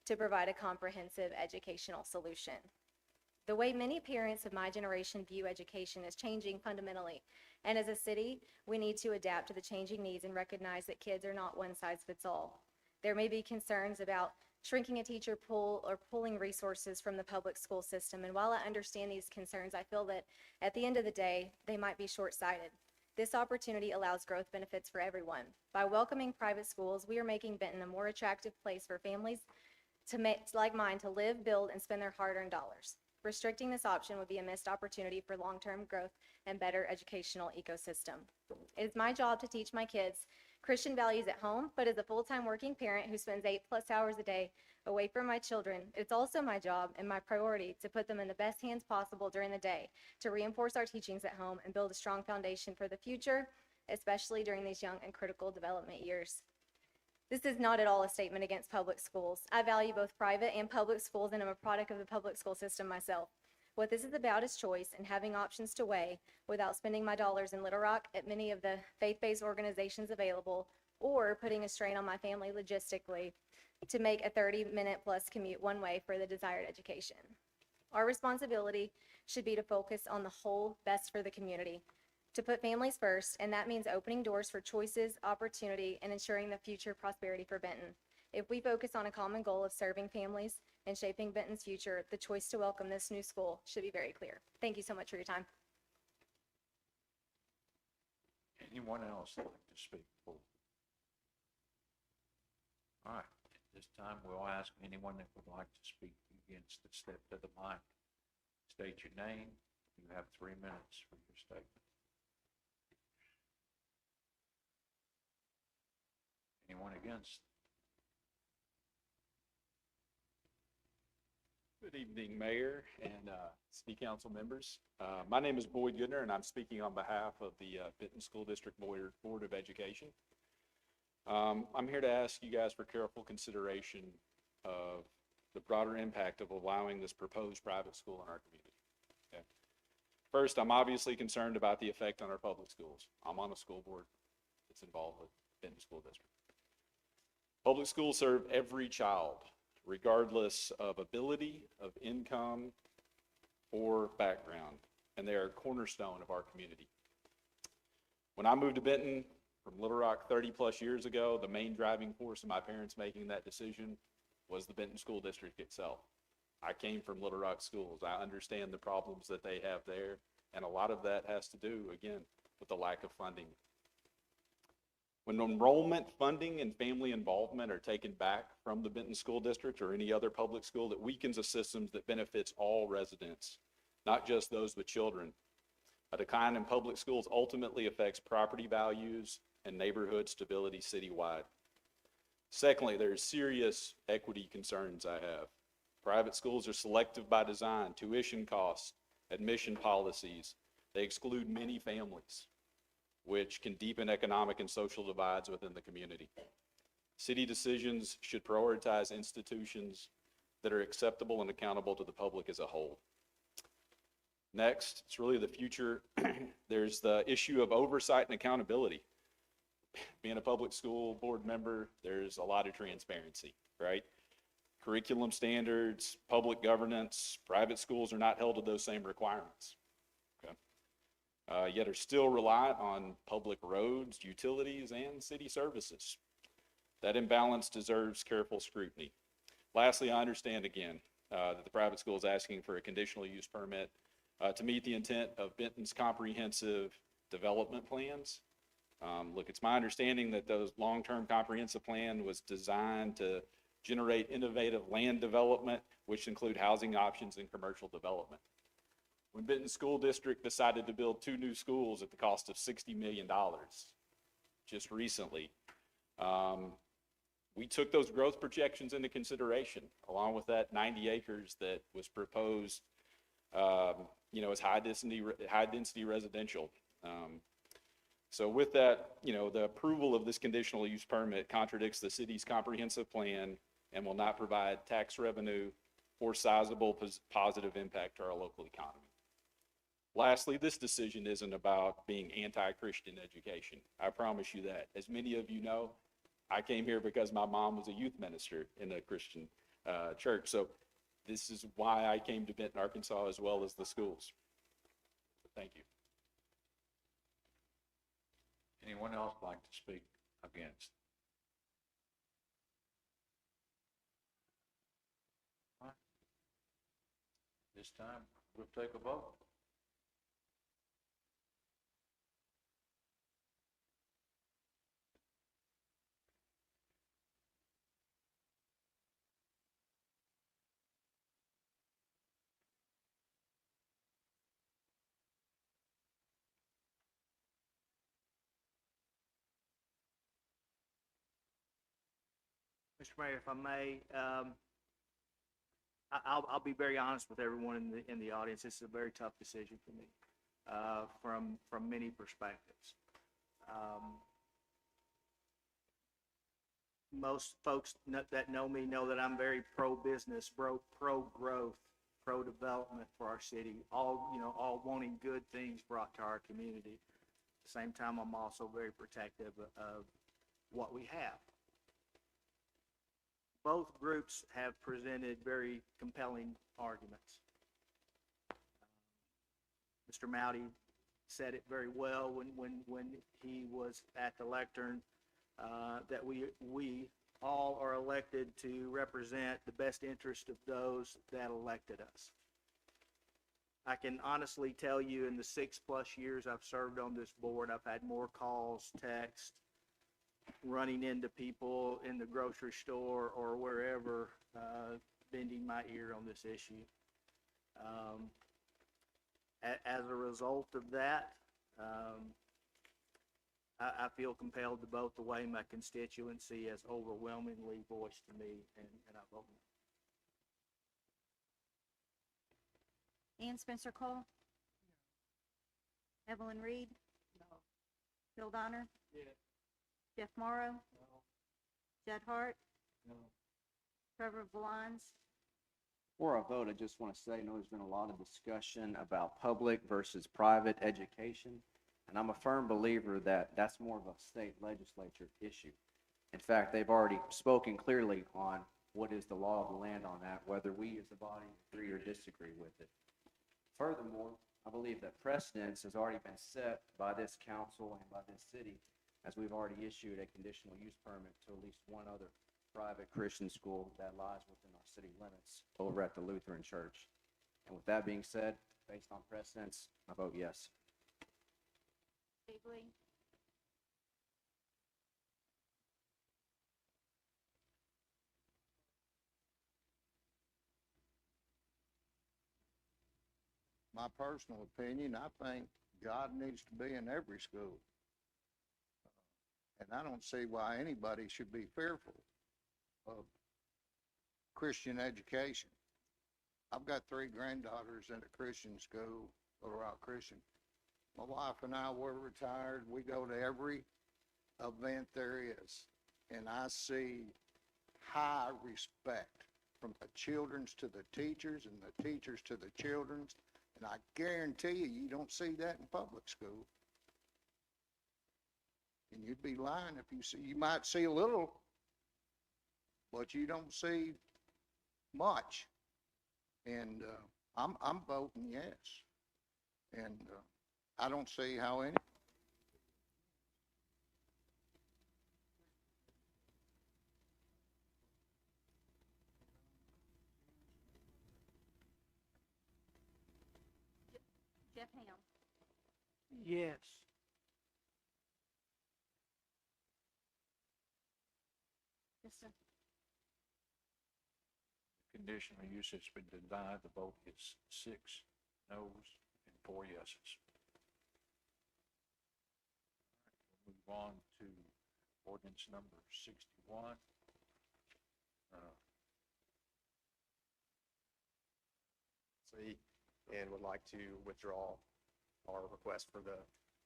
to provide a comprehensive educational solution. The way many parents of my generation view education is changing fundamentally, and as a city, we need to adapt to the changing needs and recognize that kids are not one size fits all. There may be concerns about shrinking a teacher pool or pulling resources from the public school system, and while I understand these concerns, I feel that at the end of the day, they might be short-sighted. This opportunity allows growth benefits for everyone. By welcoming private schools, we are making Benton a more attractive place for families like mine to live, build, and spend their hard-earned dollars. Restricting this option would be a missed opportunity for long-term growth and better educational ecosystem. It is my job to teach my kids Christian values at home, but as a full-time working parent who spends 8+ hours a day away from my children, it's also my job and my priority to put them in the best hands possible during the day, to reinforce our teachings at home and build a strong foundation for the future, especially during these young and critical development years. This is not at all a statement against public schools. I value both private and public schools, and I'm a product of the public school system myself. What this is about is choice and having options to weigh without spending my dollars in Little Rock at many of the faith-based organizations available, or putting a strain on my family logistically to make a 30-minute plus commute one way for the desired education. Our responsibility should be to focus on the whole best for the community, to put families first, and that means opening doors for choices, opportunity, and ensuring the future prosperity for Benton. If we focus on a common goal of serving families and shaping Benton's future, the choice to welcome this new school should be very clear. Thank you so much for your time. Anyone else like to speak for? All right, at this time, we'll ask anyone that would like to speak against to step to the mic. State your name. You have 3 minutes for your statement. Anyone against? Good evening, Mayor and City Council members. My name is Boyd Goodner, and I'm speaking on behalf of the Benton School District Board of Education. I'm here to ask you guys for careful consideration of the broader impact of allowing this proposed private school in our community. Okay. First, I'm obviously concerned about the effect on our public schools. I'm on a school board that's involved with Benton School District. Public schools serve every child, regardless of ability, of income, or background, and they are a cornerstone of our community. When I moved to Benton from Little Rock 30-plus years ago, the main driving force of my parents making that decision was the Benton School District itself. I came from Little Rock schools. I understand the problems that they have there, and a lot of that has to do, again, with the lack of funding. When enrollment, funding, and family involvement are taken back from the Benton School District or any other public school, it weakens a system that benefits all residents, not just those with children. A decline in public schools ultimately affects property values and neighborhood stability citywide. Secondly, there are serious equity concerns I have. Private schools are selective by design, tuition costs, admission policies. They exclude many families, which can deepen economic and social divides within the community. City decisions should prioritize institutions that are acceptable and accountable to the public as a whole. Next, it's really the future. There's the issue of oversight and accountability. Being a public school board member, there's a lot of transparency, right? Curriculum standards, public governance, private schools are not held to those same requirements. Okay. Yet are still reliant on public roads, utilities, and city services. That imbalance deserves careful scrutiny. Lastly, I understand again that the private school is asking for a conditional use permit to meet the intent of Benton's comprehensive development plans. Look, it's my understanding that those long-term comprehensive plan was designed to generate innovative land development, which include housing options and commercial development. When Benton School District decided to build 2 new schools at the cost of $60 million just recently, we took those growth projections into consideration, along with that 90 acres that was proposed, as high density residential. So with that, the approval of this conditional use permit contradicts the city's comprehensive plan and will not provide tax revenue or sizable positive impact to our local economy. Lastly, this decision isn't about being anti-Christian education. I promise you that. As many of you know, I came here because my mom was a youth minister in a Christian church. So this is why I came to Benton, Arkansas, as well as the schools. Thank you. Anyone else like to speak against? All right. This time, we'll take a vote. Mr. Mayor, if I may, I'll be very honest with everyone in the audience. This is a very tough decision for me, from many perspectives. Most folks that know me know that I'm very pro-business, pro-growth, pro-development for our city, all wanting good things brought to our community. At the same time, I'm also very protective of what we have. Both groups have presented very compelling arguments. Mr. Mowdy said it very well when he was at the lectern, that we all are elected to represent the best interest of those that elected us. I can honestly tell you, in the 6+ years I've served on this board, I've had more calls, texts, running into people in the grocery store or wherever, bending my ear on this issue. As a result of that, I feel compelled to vote the way my constituency has overwhelmingly voiced to me, and I vote no. Ian Spencer Cole? Evelyn Reed? No. Bill Donner? Yes. Jeff Morrow? No. Judd Hart? No. Trevor Valines. Before I vote, I just want to say, I know there's been a lot of discussion about public versus private education, and I'm a firm believer that that's more of a state legislature issue. In fact, they've already spoken clearly on what is the law of the land on that, whether we as a body agree or disagree with it. Furthermore, I believe that precedence has already been set by this council and by this city, as we've already issued a conditional use permit to at least one other private Christian school that lies within our city limits over at the Lutheran Church. And with that being said, based on precedence, I vote yes. Bagley. My personal opinion, I think God needs to be in every school. And I don't see why anybody should be fearful of Christian education. I've got 3 granddaughters in a Christian school, Little Rock Christian. My wife and I were retired. We go to every event there is. And I see high respect from the children's to the teachers and the teachers to the children's. And I guarantee you, you don't see that in public school. And you'd be lying if you see, you might see a little, but you don't see much. And I'm voting yes. And I don't see how any. Jeff Ham. Yes. Yes, sir. Conditional use has been denied. The vote is 6 noes and 4 yeses. We'll move on to ordinance number 61. See, and would like to withdraw our request for the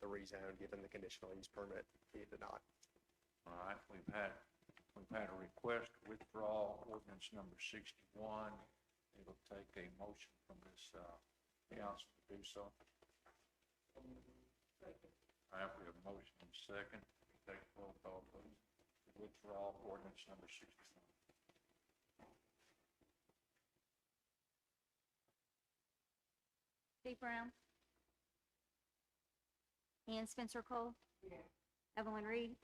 rezone, given the conditional use permit being denied. All right, we've had a request to withdraw ordinance number 61. It'll take a motion from this council to do so. All right, we have a motion and a second. Take a roll call, please. To withdraw ordinance number 61. Steve Brown. Ian Spencer Cole. Evelyn Reed.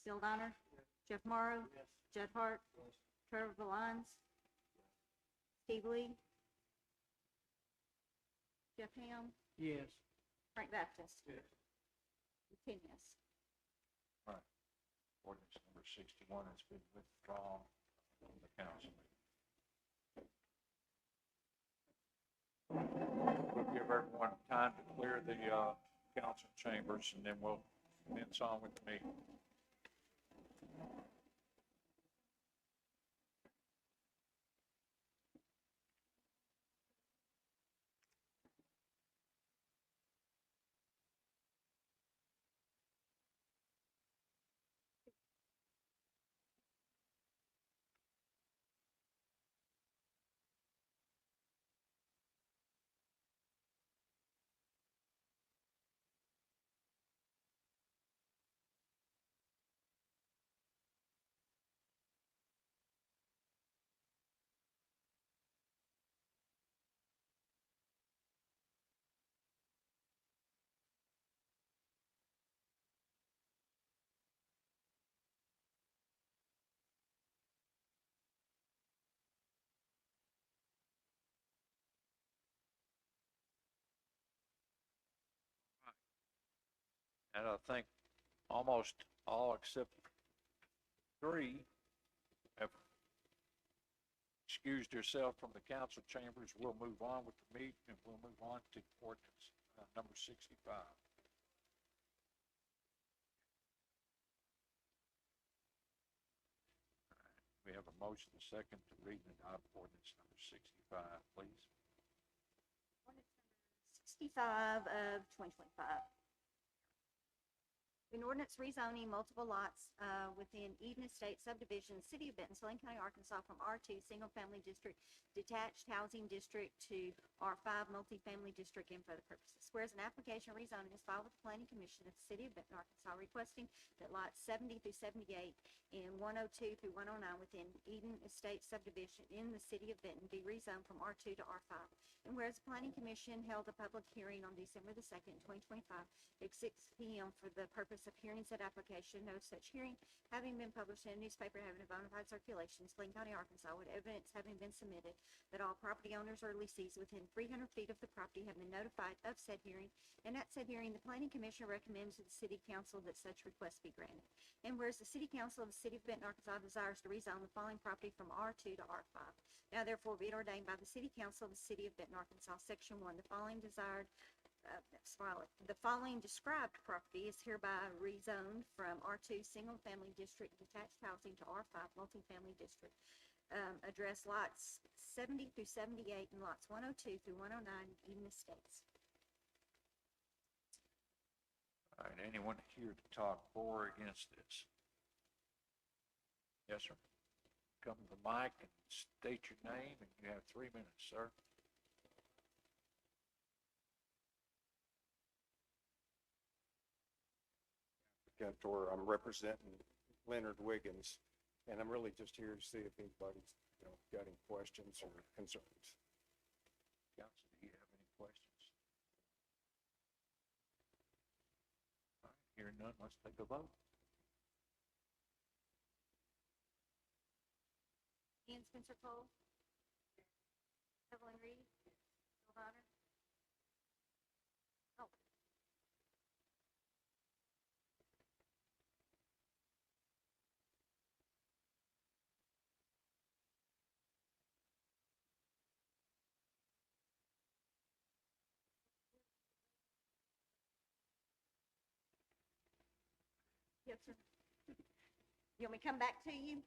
Bill Donner. Jeff Morrow. Judd Hart. Trevor Valines. Steve Lee. Jeff Ham. Yes. Frank Baptist. Yes. 10 yes. All right. Ordinance number 61 has been withdrawn from the council meeting. We'll give everyone time to clear the council chambers, and then we'll commence on with the meeting. And I think almost all except 3 have excused themselves from the council chambers. We'll move on with the meeting, and we'll move on to ordinance number 65. We have a motion, a second, to read and adopt ordinance number 65, please. Ordinance number 65 of 2025. An ordinance rezoning multiple lots within Eden Estate subdivision, City of Benton, Saline County, Arkansas, from R2 Single Family District, Detached Housing District to R5 Multifamily District and for other purposes. Whereas an application rezoning is filed with the Planning Commission of the City of Benton, Arkansas, requesting that lots 70 through 78 and 102 through 109 within Eden Estate subdivision in the City of Benton be rezoned from R2 to R5. And whereas the Planning Commission held a public hearing on December the 2nd, 2025, at 6 p.m. for the purpose of hearing said application, no such hearing having been published in a newspaper having a bona fide circulation, Saline County, Arkansas, with evidence having been submitted that all property owners or lessees within 300 feet of the property have been notified of said hearing, and at said hearing, the Planning Commission recommends to the City Council that such request be granted. And whereas the City Council of the City of Benton, Arkansas, desires to rezone the following property from R2 to R5, now therefore be it ordained by the City Council of the City of Benton, Arkansas, Section 1, the following described property is hereby rezoned from R2 Single Family District Detached Housing to R5 Multifamily District. Address lots 70 through 78 and lots 102 through 109 Eden Estates. All right, anyone here to talk for or against this? Yes, sir. Come to the mic and state your name, and you have 3 minutes, sir. I'm representing Leonard Wiggins, and I'm really just here to see if anybody's, got any questions or concerns. Council, do you have any questions? All right, hearing none, let's take a vote. Ian Spencer Cole. Evelyn Reed. Bill Bonner. Oh. Yes, sir. You want me to come back to you?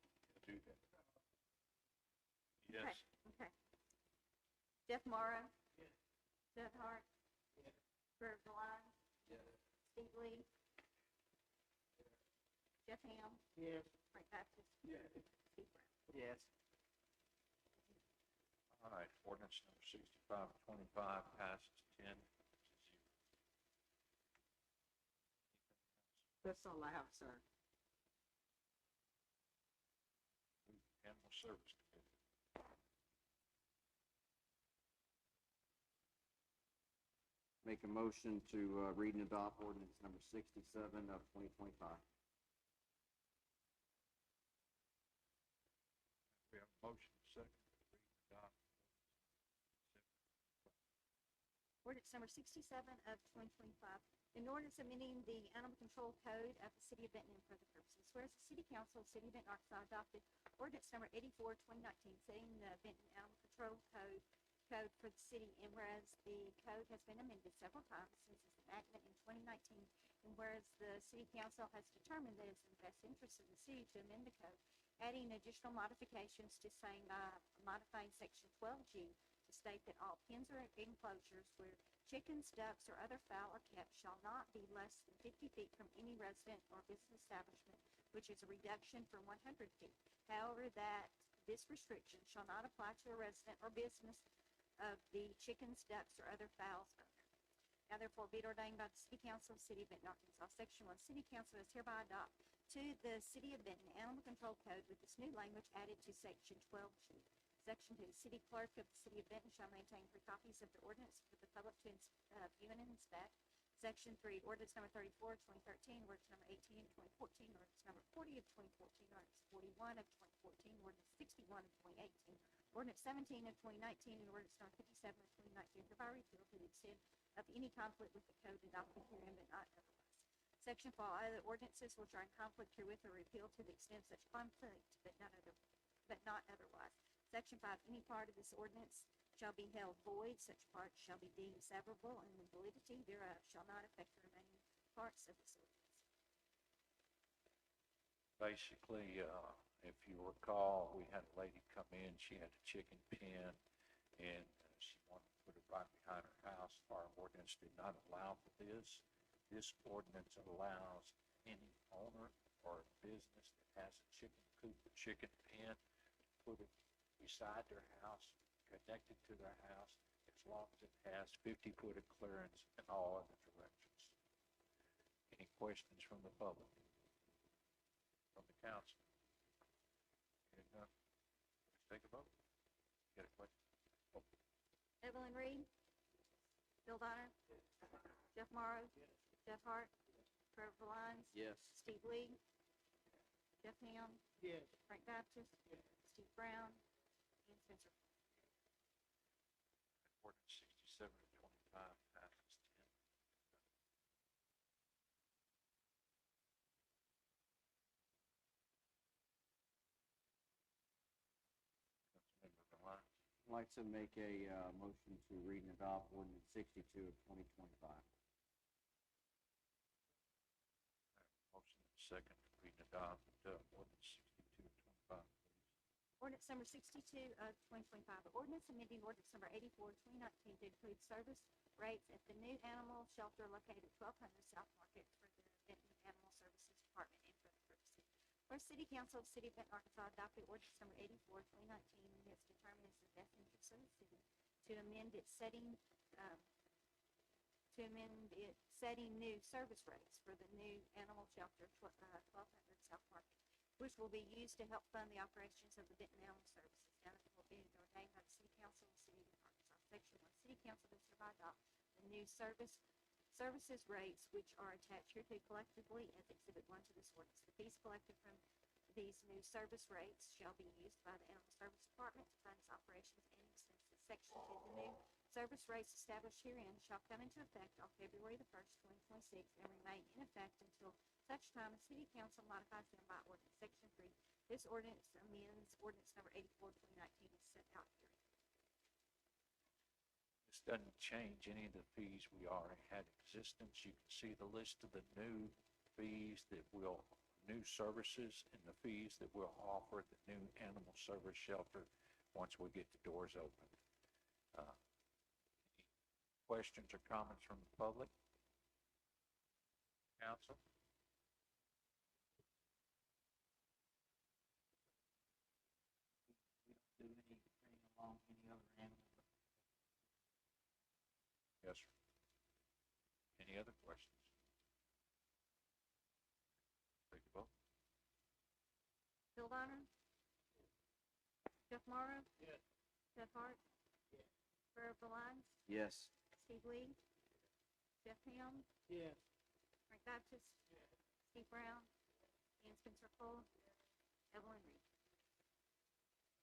Do that. Okay, Yes. okay. Jeff Morrow. Yes. Doug Hart. Yes. Greg Vaughn. Yes. Steve Lee. Jeff Ham. Yes. Frank Baptist. Yes. Steve Brown. Yes. All right, ordinance number 6525 passes 10 to 0. That's all I have, sir. Animal Service Committee. Make a motion to read and adopt ordinance number 67 of 2025. We have a motion second to read and adopt. Ordinance number 67 of 2025, an ordinance amending the Animal Control Code of the City of Benton and for the purposes. Whereas the City Council of the City of Benton, Arkansas adopted ordinance number 84, 2019, setting the Benton Animal Control Code for the city, and whereas the code has been amended several times since its enactment in 2019, and whereas the City Council has determined that it's in the best interest of the city to amend the code, adding additional modifications to same by modifying section 12G to state that all pens or enclosures where chickens, ducks, or other fowl are kept shall not be less than 50 feet from any resident or business establishment, which is a reduction from 100 feet. However, that this restriction shall not apply to a resident or business of the chickens, ducks, or other fowls owner. Now therefore be it ordained by the City Council of the City of Benton, Arkansas, Section 1, City Council is hereby adopt to the City of Benton Animal Control Code with this new language added to Section 12G. Section 2, the City Clerk of the City of Benton shall maintain 3 copies of the ordinance for the public to view and inspect. Section 3, ordinance number 34 of 2013, ordinance number 18 of 2014, ordinance number 40 of 2014, ordinance 41 of 2014, ordinance 61 of 2018, ordinance 17 of 2019, and ordinance number 57 of 2019, hereby repealed to the extent of any conflict with the code adopted herein but not otherwise. Section 4, all other ordinances which are in conflict herewith are repealed to the extent of such conflict but not otherwise. Section 5, any part of this ordinance shall be held void, such parts shall be deemed severable, and the validity thereof shall not affect the remaining parts of this ordinance. Basically, if you recall, we had a lady come in, she had a chicken pen, and she wanted to put it right behind her house. Our ordinance did not allow for this. This ordinance allows any owner or business that has a chicken coop or chicken pen, put it beside their house, connected to their house, as long as it has 50-foot of clearance in all other directions. Any questions from the public? From the council? Hearing none, let's take a vote. Get a question? Evelyn Reed. Bill Donner. Jeff Morrow. Jeff Hart. Trevor Lyons. Yes. Steve Lee. Jeff Ham. Yes. Frank Baptist. Steve Brown. And Spencer. Ordinance 67 of 25 passes 10. Councilmember Delana. I'd like to make a motion to read and adopt ordinance 62 of 2025. Motion and second to read and adopt ordinance 62 of 25, please. Ordinance number 62 of 2025, ordinance amending ordinance number 84 of 2019 to include service rates at the new animal shelter located at 1200 South Market for the Benton Animal Services Department and for the purposes. First, City Council of the City of Benton, Arkansas adopted ordinance number 84 of 2019 and has determined as the best interest of the city to amend its setting new service rates for the new animal shelter 1200 South Market, which will be used to help fund the operations of the Benton Animal Services. Now, it will be ordained by the City Council of the City of Arkansas. Section 1, City Council does hereby adopt the new services rates which are attached hereto collectively as Exhibit 1 to this ordinance. The fees collected from these new service rates shall be used by the Animal Service Department to fund its operations and expenses. Section 2, the new service rates established herein shall come into effect on February the 1st, 2026, and remain in effect until such time as City Council modifies them by ordinance. Section 3, this ordinance amends ordinance number 84, 2019 is set out here. This doesn't change any of the fees we already had in existence. You can see the list of the new fees that will, new services and the fees that we'll offer at the new animal service shelter once we get the doors open. Any questions or comments from the public? Council? We don't do anything along any other animal. Yes, sir. Any other questions? Take a vote. Bill Donner. Jeff Morrow. Yes. Jeff Hart. Yes. Trevor Lyons. Yes. Steve Lee. Jeff Ham. Yes. Frank Baptist. Steve Brown. And Spencer Cole. Evelyn Reed.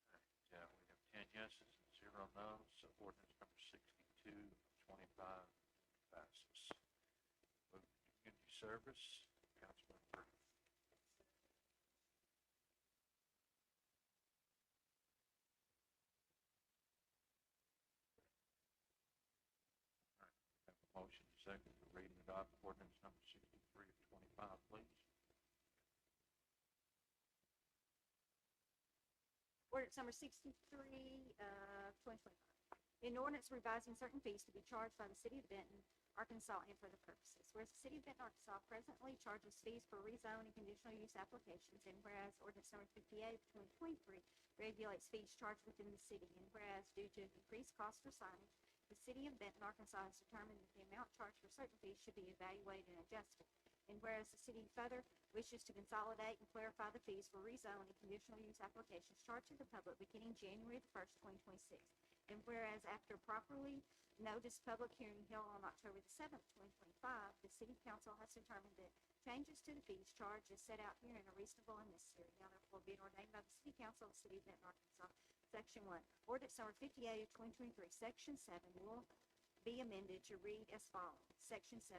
Yeah, we have 10 yeses and 0 noes, so ordinance number 62, 25 passes. Move to community service, Councilmember. All right, have a motion second to read and adopt ordinance number 63 of 25, please. Ordinance number 63, 2025. An ordinance revising certain fees to be charged by the City of Benton, Arkansas, and for the purposes. Whereas the City of Benton, Arkansas presently charges fees for rezone and conditional use applications, and whereas ordinance number 58 of 2023 regulates fees charged within the city, and whereas due to increased cost for signage, the City of Benton, Arkansas has determined that the amount charged for certain fees should be evaluated and adjusted. And whereas the city further wishes to consolidate and clarify the fees for rezone and conditional use applications charged to the public beginning January the 1st, 2026. And whereas after properly noticed public hearing held on October the 7th, 2025, the city council has determined that changes to the fees charged as set out herein are reasonable and necessary. Now therefore be it ordained by the city council of the city of Benton, Arkansas. Section 1, ordinance number 58 of 2023, section 7 will be amended to read as follows. Section 7,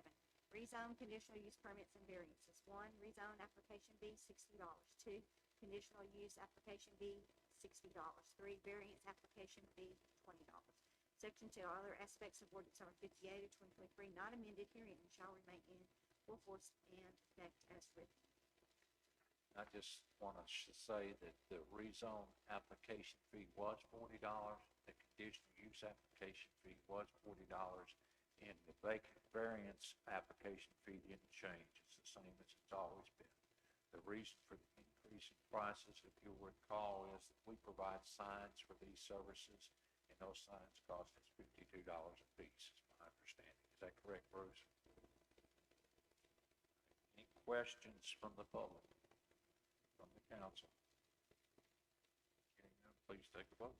rezone conditional use permits and variances. 1, rezone application B, $60. 2, conditional use application B, $60. 3, variance application B, $20. Section 2, other aspects of ordinance number 58 of 2023 not amended herein shall remain in full force and effect as written. I just want to say that the rezone application fee was $40, the conditional use application fee was $40, and the vacant variance application fee didn't change. It's the same as it's always been. The reason for the increase in prices, if you'll recall, is that we provide signs for these services, and those signs cost us $52 a piece, is my understanding. Is that correct, Bruce? Any questions from the public, from the council? Hearing none, please take a vote.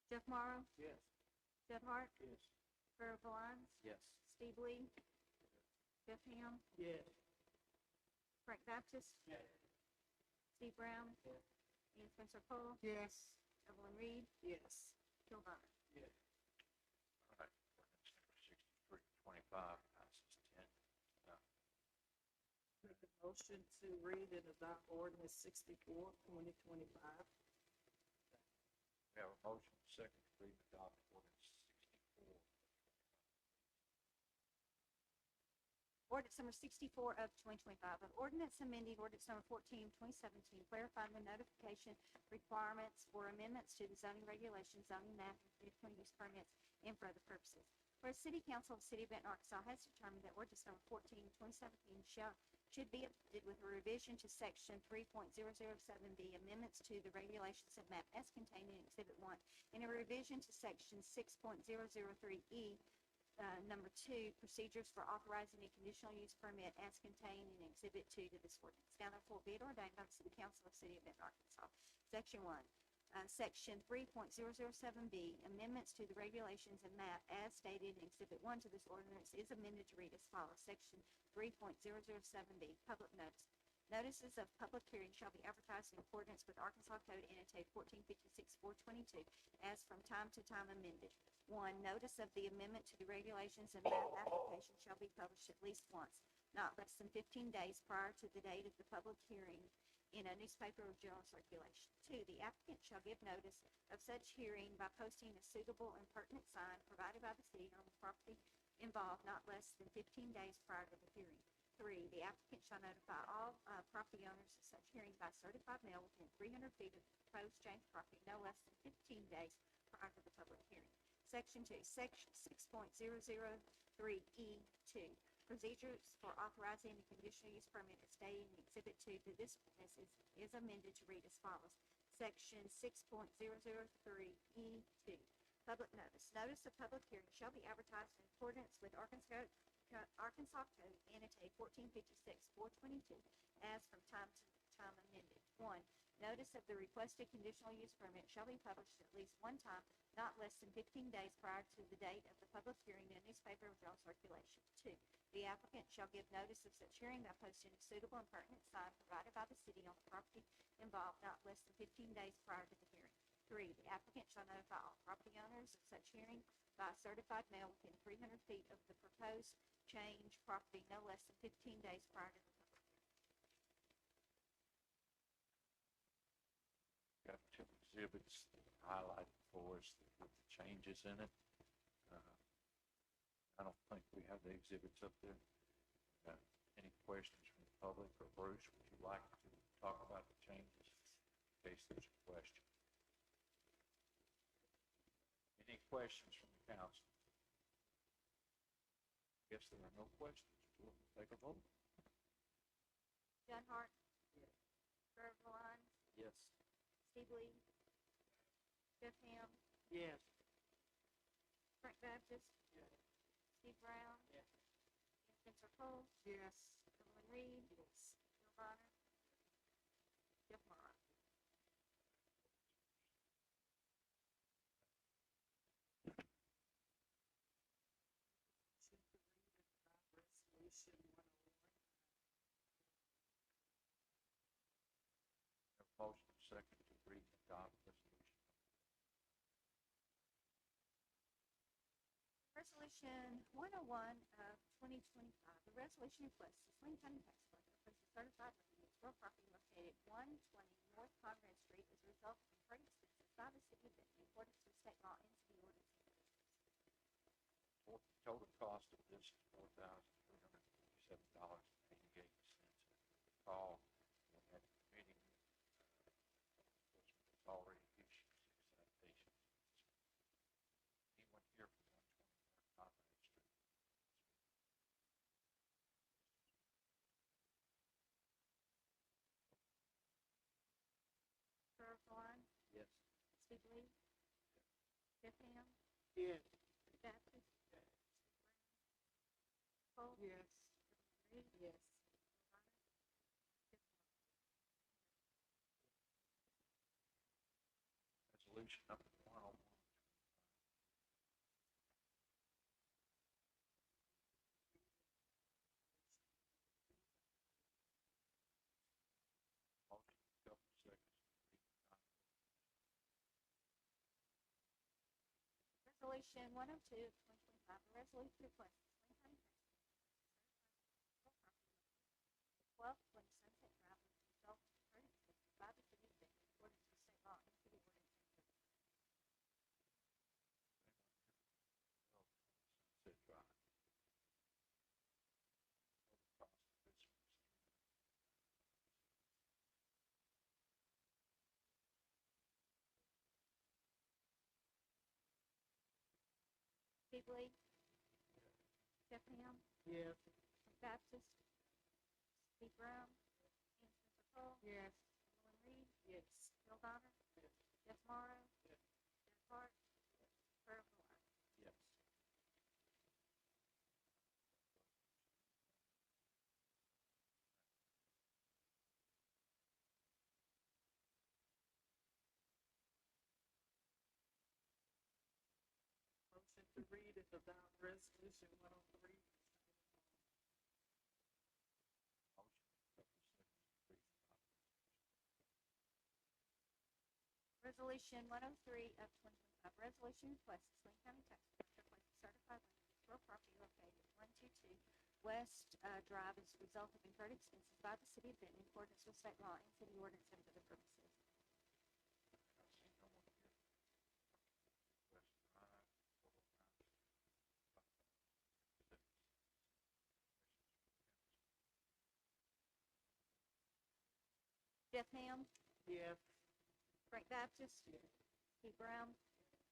Jeff Morrow, Yes. Judd Hart, Yes. Earl Valines, Yes. Steve Lee, Jeff Ham, Yes. Frank Baptist, Yes. Steve Brown, Yes. Ian Spencer Cole, Yes. Evelyn Reed, Yes. Joe Bonner. Yes. All right, ordinance number 6325 passes 10. Make a motion to read and adopt ordinance 64, 2025. We have a motion, second to read and adopt ordinance 64. Ordinance number 64 of 2025, an ordinance amending ordinance number 14 of 2017, clarifying the notification requirements for amendments to the zoning regulations, zoning map, and conditional use permits, and for other purposes. Where the City Council of the City of Benton, Arkansas has determined that ordinance number 14 of 2017 should be updated with a revision to section 3.007B, amendments to the regulations and map as contained in Exhibit 1, and a revision to section 6.003E, number 2, procedures for authorizing a conditional use permit as contained in Exhibit 2 to this ordinance. Now therefore be it ordained by the City Council of the City of Benton, Arkansas. Section 1, Section 3.007B, amendments to the regulations and map as stated in Exhibit 1 to this ordinance is amended to read as follows. Section 3.007B, public notice. Notices of public hearing shall be advertised in accordance with Arkansas Code Annotated 1456-422 as from time to time amended. 1, notice of the amendment to the regulations and map application shall be published at least once, not less than 15 days prior to the date of the public hearing in a newspaper of general circulation. 2, the applicant shall give notice of such hearing by posting a suitable and pertinent sign provided by the city on the property involved not less than 15 days prior to the hearing. 3, the applicant shall notify all property owners of such hearing by certified mail within 300 feet of the proposed change property no less than 15 days prior to the public hearing. Section 2, Section 6.003E2, procedures for authorizing the conditional use permit as stated in Exhibit 2 to this ordinance is amended to read as follows. Section 6.003E2, public notice. Notice of public hearing shall be advertised in accordance with Arkansas Code Annotated 1456-422 as from time to time amended. 1, notice of the requested conditional use permit shall be published at least one time, not less than 15 days prior to the date of the public hearing in a newspaper of general circulation. 2, the applicant shall give notice of such hearing by posting a suitable and pertinent sign provided by the city on the property involved not less than 15 days prior to the hearing. 3, the applicant shall notify all property owners of such hearing by certified mail within 300 feet of the proposed change property no less than 15 days prior to the public hearing. Got 2 exhibits highlighted for us with the changes in it. I don't think we have the exhibits up there. Any questions from the public, or Bruce, would you like to talk about the changes in case there's a question? Any questions from the council? Guess there are no questions. We'll take a vote. Judd Hart. Earl Valines, Yes. Steve Lee, Jeff Ham, Yes. Frank Baptist, Steve Brown, Ian Spencer Cole, Yes. Evelyn Reed, Joe Bonner, Jeff Morrow. Resolution 101. Have a motion second to read and adopt resolution. Resolution 101 of 2025, the resolution requests the Saline County Tax Collector place a certified lien against real property located at 120 North Conrad Street as a result of incurred expenses by the city of Benton in accordance with state law and city ordinances. Total cost of this is $4,357.88. Recall, when that meeting, was already issued 6 citations. Anyone here from 120 North Conrad Street? Yes. Baptist. Cole. Yes. Reed. Yes. Resolution number 101. Motion, couple seconds. Resolution 102 of 2025, a resolution requesting Saline County Tax Collector 1220 Sunset Drive as a result of incurred expenses by the city of Benton in accordance with state law and city ordinance. Sunset Drive. Steve Lee. Jeff Ham. Yes. Frank Baptist. Steve Brown. Ian Spencer Cole. Yes. Evelyn Reed. Yes. Bill Donner. Jeff Morrow. Jeff Hart. Earl Walters. Yes. Motion to read and adopt resolution 103. Resolution 103 of 2025, resolution requests Saline County Tax Collector place a certified lien against real property located at 122 West Drive as a result of incurred expenses by the city of Benton in accordance with state law and city ordinance and for the purposes. Jeff Ham. Yes. Frank Baptist. Steve Brown.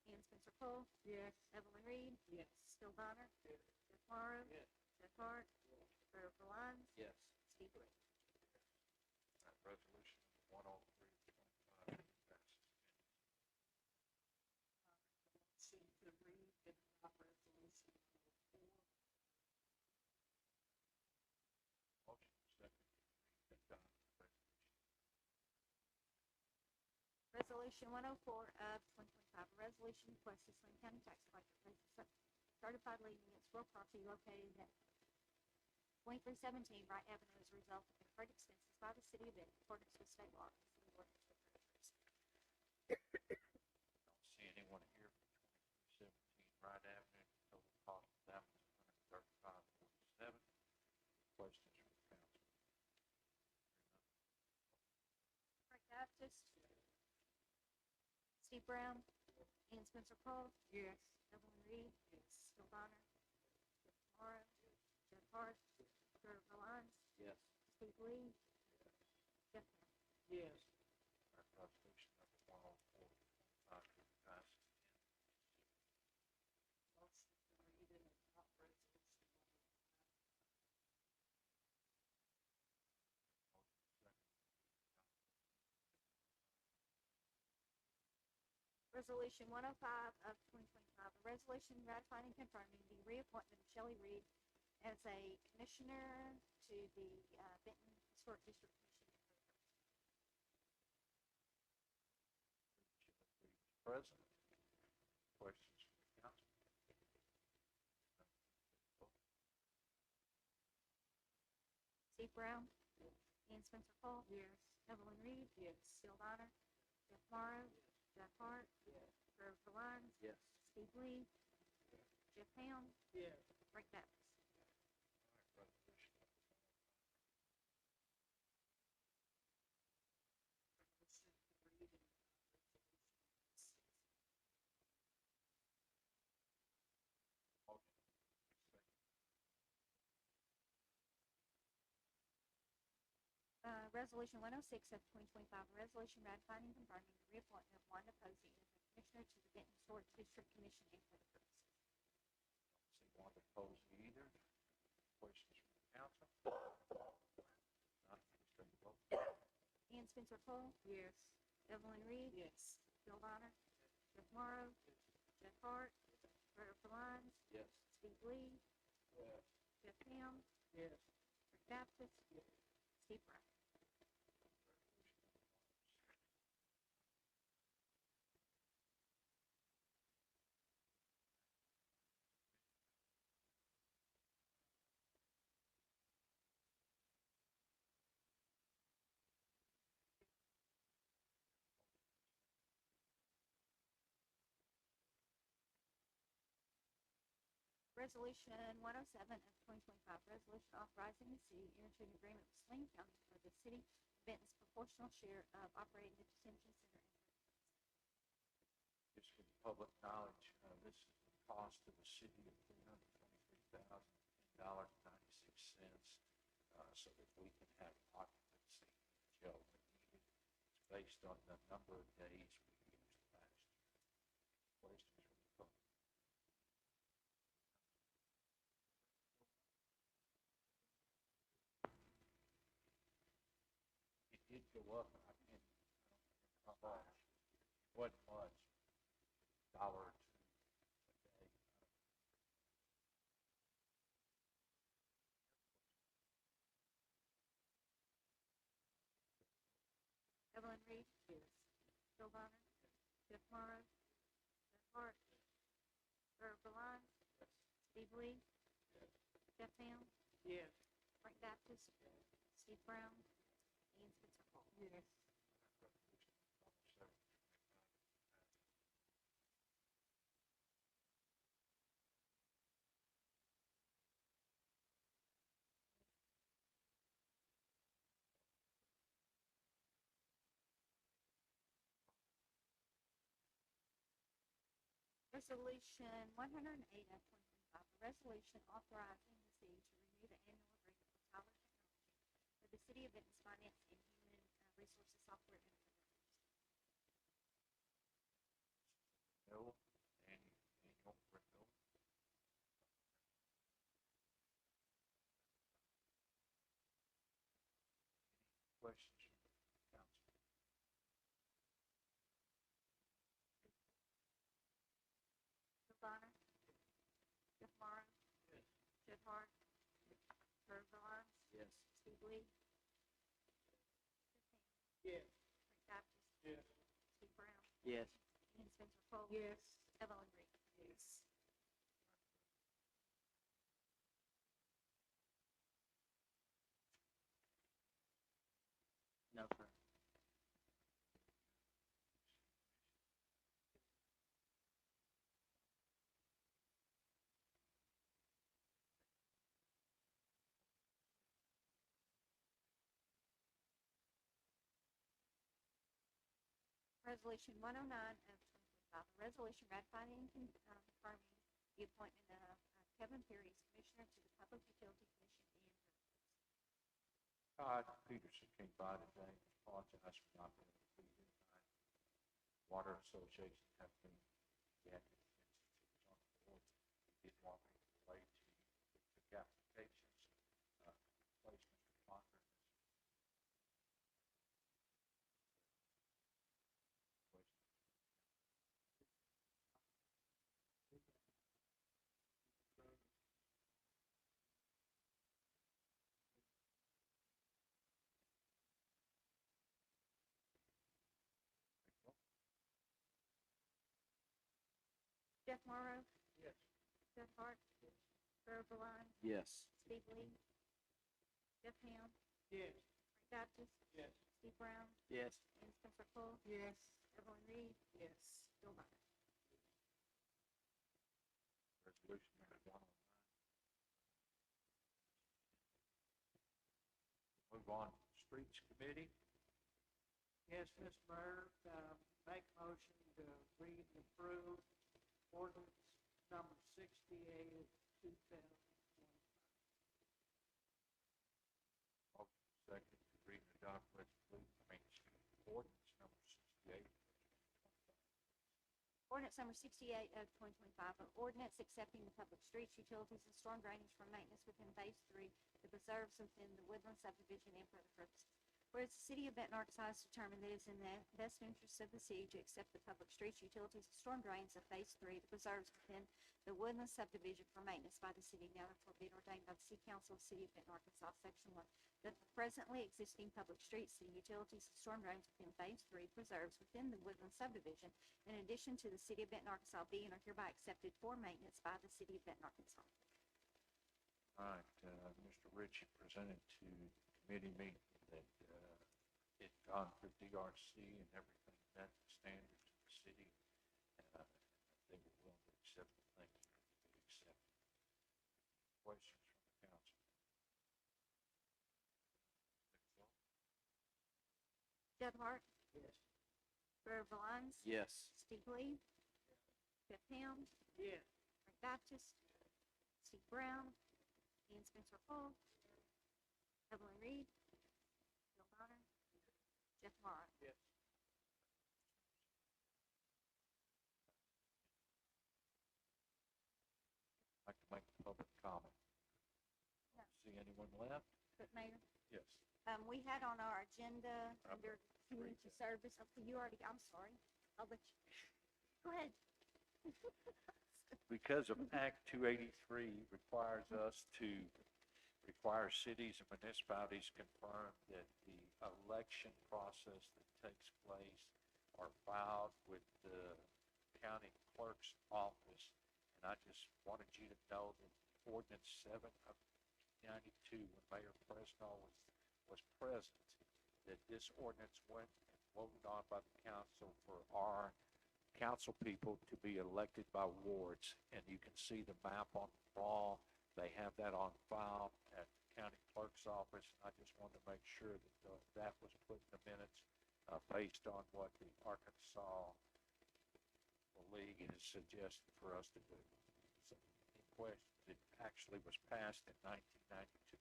Ian Spencer Cole. Yes. Evelyn Reed. Yes. Bill Donner. Jeff Morrow. Jeff Hart. Earl Walters. Yes. Steve Lee. That resolution 103 of 25 passes. Motion to read and adopt resolution 104. Motion, second. Read and adopt resolution. Resolution 104 of 2025, a resolution requesting Saline County Tax Collector place a certified lien against real property located at 2317 Wright Avenue as a result of incurred expenses by the city of Benton in accordance with state law and city ordinance for purposes. Don't see anyone here for 2317 Wright Avenue. Total cost of that was $135.47. Questions from council? Frank Baptist. Steve Brown. Ian Spencer Cole. Yes. Evelyn Reed. Yes. Bill Donner. Jeff Morrow. Jeff Hart. Earl Walters. Yes. Steve Lee. Jeff Ham. Yes. That resolution number 104 of 25 passes. Motion to read and adopt resolution 105. Resolution 105 of 2025, a resolution ratifying and confirming the reappointment of Shelley Reed as a commissioner to the Benton Historic District Commission. Present. Questions from the council? Steve Brown. Ian Spencer Cole. Yes. Evelyn Reed. Yes. Bill Donner. Jeff Morrow. Jeff Hart. Earl Walters. Yes. Steve Lee. Jeff Ham. Yes. Frank Baptist. Resolution number Motion to read and adopt resolution 6. motion, second. Resolution 106 of 2025, a resolution ratifying and confirming the reappointment of Wanda Posey as a commissioner to the Benton Historic District Commission and for the purposes. Don't see one opposed either. Questions from the council? Not interested in vote. Ian Spencer Cole. Yes. Evelyn Reed. Yes. Bill Donner. Jeff Morrow. Jeff Hart. Steve Lee. Jeff Ham. Yes. Rick Baptist. Steve Brown. Resolution 107 of 2025, resolution authorizing the city to enter into an agreement with Saline County for the city of Benton's proportional share of operating the detention center. Just for the public knowledge, this is the cost of the city of $323,000.96, so that we can have occupancy in the jail when needed. It's based on the number of days we used last year. Questions from the public? It did go up, I don't remember how much. It wasn't much, dollar or two a day. Evelyn Reed. Yes. Bill Bonner. Jeff Morrow. Jeff Hart. Earl Valance. Steve Lee. Jeff Ham. Yes. Frank Baptist. Steve Brown. Ian Spencer Cole. Yes. Resolution 108 of 2025, a resolution authorizing the city to renew the annual agreement with Tyler Technology for the city of Benton's finance and human resources software implementation. Renewal, annual renewal. Any questions from the council? Bill Bonner. Jeff Morrow. Jeff Hart. Earl Valance. Yes. Steve Lee. Yes. Frank Baptist. Yes. Steve Brown. Yes. Ian Spencer Cole. Yes. Evelyn Reed. Yes. No, sir. Resolution 109 of 2025, a resolution ratifying and confirming the appointment of Kevin Perry as Commissioner to the Public Utility Commission and Todd Peterson came by today, apologized for not being able to be here tonight. Water Association have been reactive since he was on the board. He did want me to relay to you, we took applications, placed Mr. Plucker in this. Jeff Morrow. Yes. Jeff Hart. Earl Valance. Yes. Steve Lee. Jeff Ham. Yes. Frank Baptist. Yes. Steve Brown. Yes. Ian Spencer Cole. Yes. Evelyn Reed. Yes. Bill Bonner. Resolution number 109. Move on to the Streets Committee. Yes, Mr. Mayor, make motion to read and approve ordinance number 68 of 2025. Motion second to read and adopt ordinance number 68. Ordinance number 68 of 2025, an ordinance accepting the public streets, utilities, and storm drainage for maintenance within Phase 3 that preserves within the Woodland subdivision and for other purposes. Whereas the city of Benton, Arkansas has determined that it is in the best interest of the city to accept the public streets, utilities, and storm drains of Phase 3, the preserves within the Woodland subdivision for maintenance by the city, now therefore be it ordained by the City Council of the City of Benton, Arkansas, Section 1, that the presently existing public streets, city utilities, and storm drains within Phase 3 preserves within the Woodland subdivision, in addition to the City of Benton, Arkansas, be and are hereby accepted for maintenance by the City of Benton, Arkansas. All right, Mr. Ritchie presented to the committee meeting that, it gone through DRC and everything, met the standards of the city. And, they were willing to accept the things that are to be accepted. Questions from the council? Deb Hart. Yes. Brother Valines. Yes. Steve Lee. Jeff Ham. Yes. Frank Baptist. Steve Brown. Ian Spencer Hall. Evelyn Reed. Bill Bonner. Jeff Morrow. Yes. Like to make public comment. No. See anyone left? But Mayor, Yes. we had on our agenda under community service, okay, you already, I'm sorry. I'll let you, go ahead. Because of Act 283 requires us to require cities and municipalities confirm that the election process that takes place are filed with the county clerk's office. And I just wanted you to know that ordinance 7 of 92, when Mayor Fresno was present, that this ordinance went and voted on by the council for our council people to be elected by wards. And you can see the map on the wall. They have that on file at the county clerk's office. I just wanted to make sure that that was put in the minutes based on what the Arkansas League has suggested for us to do. So, any questions? It actually was passed in 1992.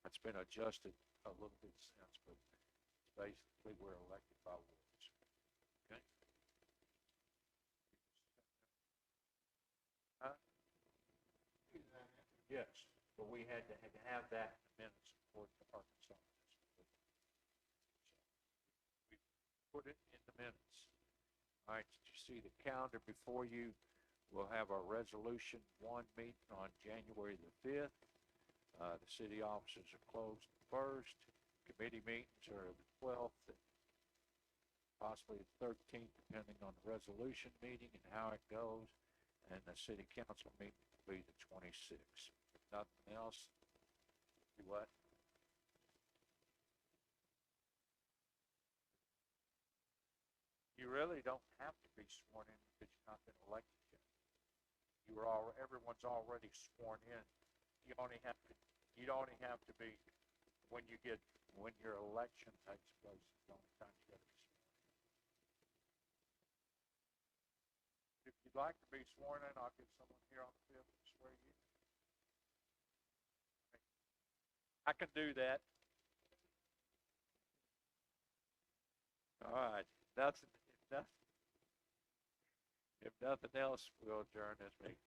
It's been adjusted a little bit since, but basically we're elected by wards. Okay? Huh? Yes, but we had to have that in the minutes according to Arkansas. So we put it in the minutes. All right, did you see the calendar before you? We'll have our resolution 1 meeting on January the 5th. The city offices are closed the 1st. Committee meetings are the 12th, and possibly the 13th, depending on the resolution meeting and how it goes. And the city council meeting will be the 26th. If nothing else, do what? You really don't have to be sworn in because you've not been elected yet. Everyone's already sworn in. You only have to be when your election takes place. It's the only time you got to be sworn in. If you'd like to be sworn in, I'll get someone here on the 5th to swear you. I can do that. All right. If nothing else, we'll adjourn this meeting.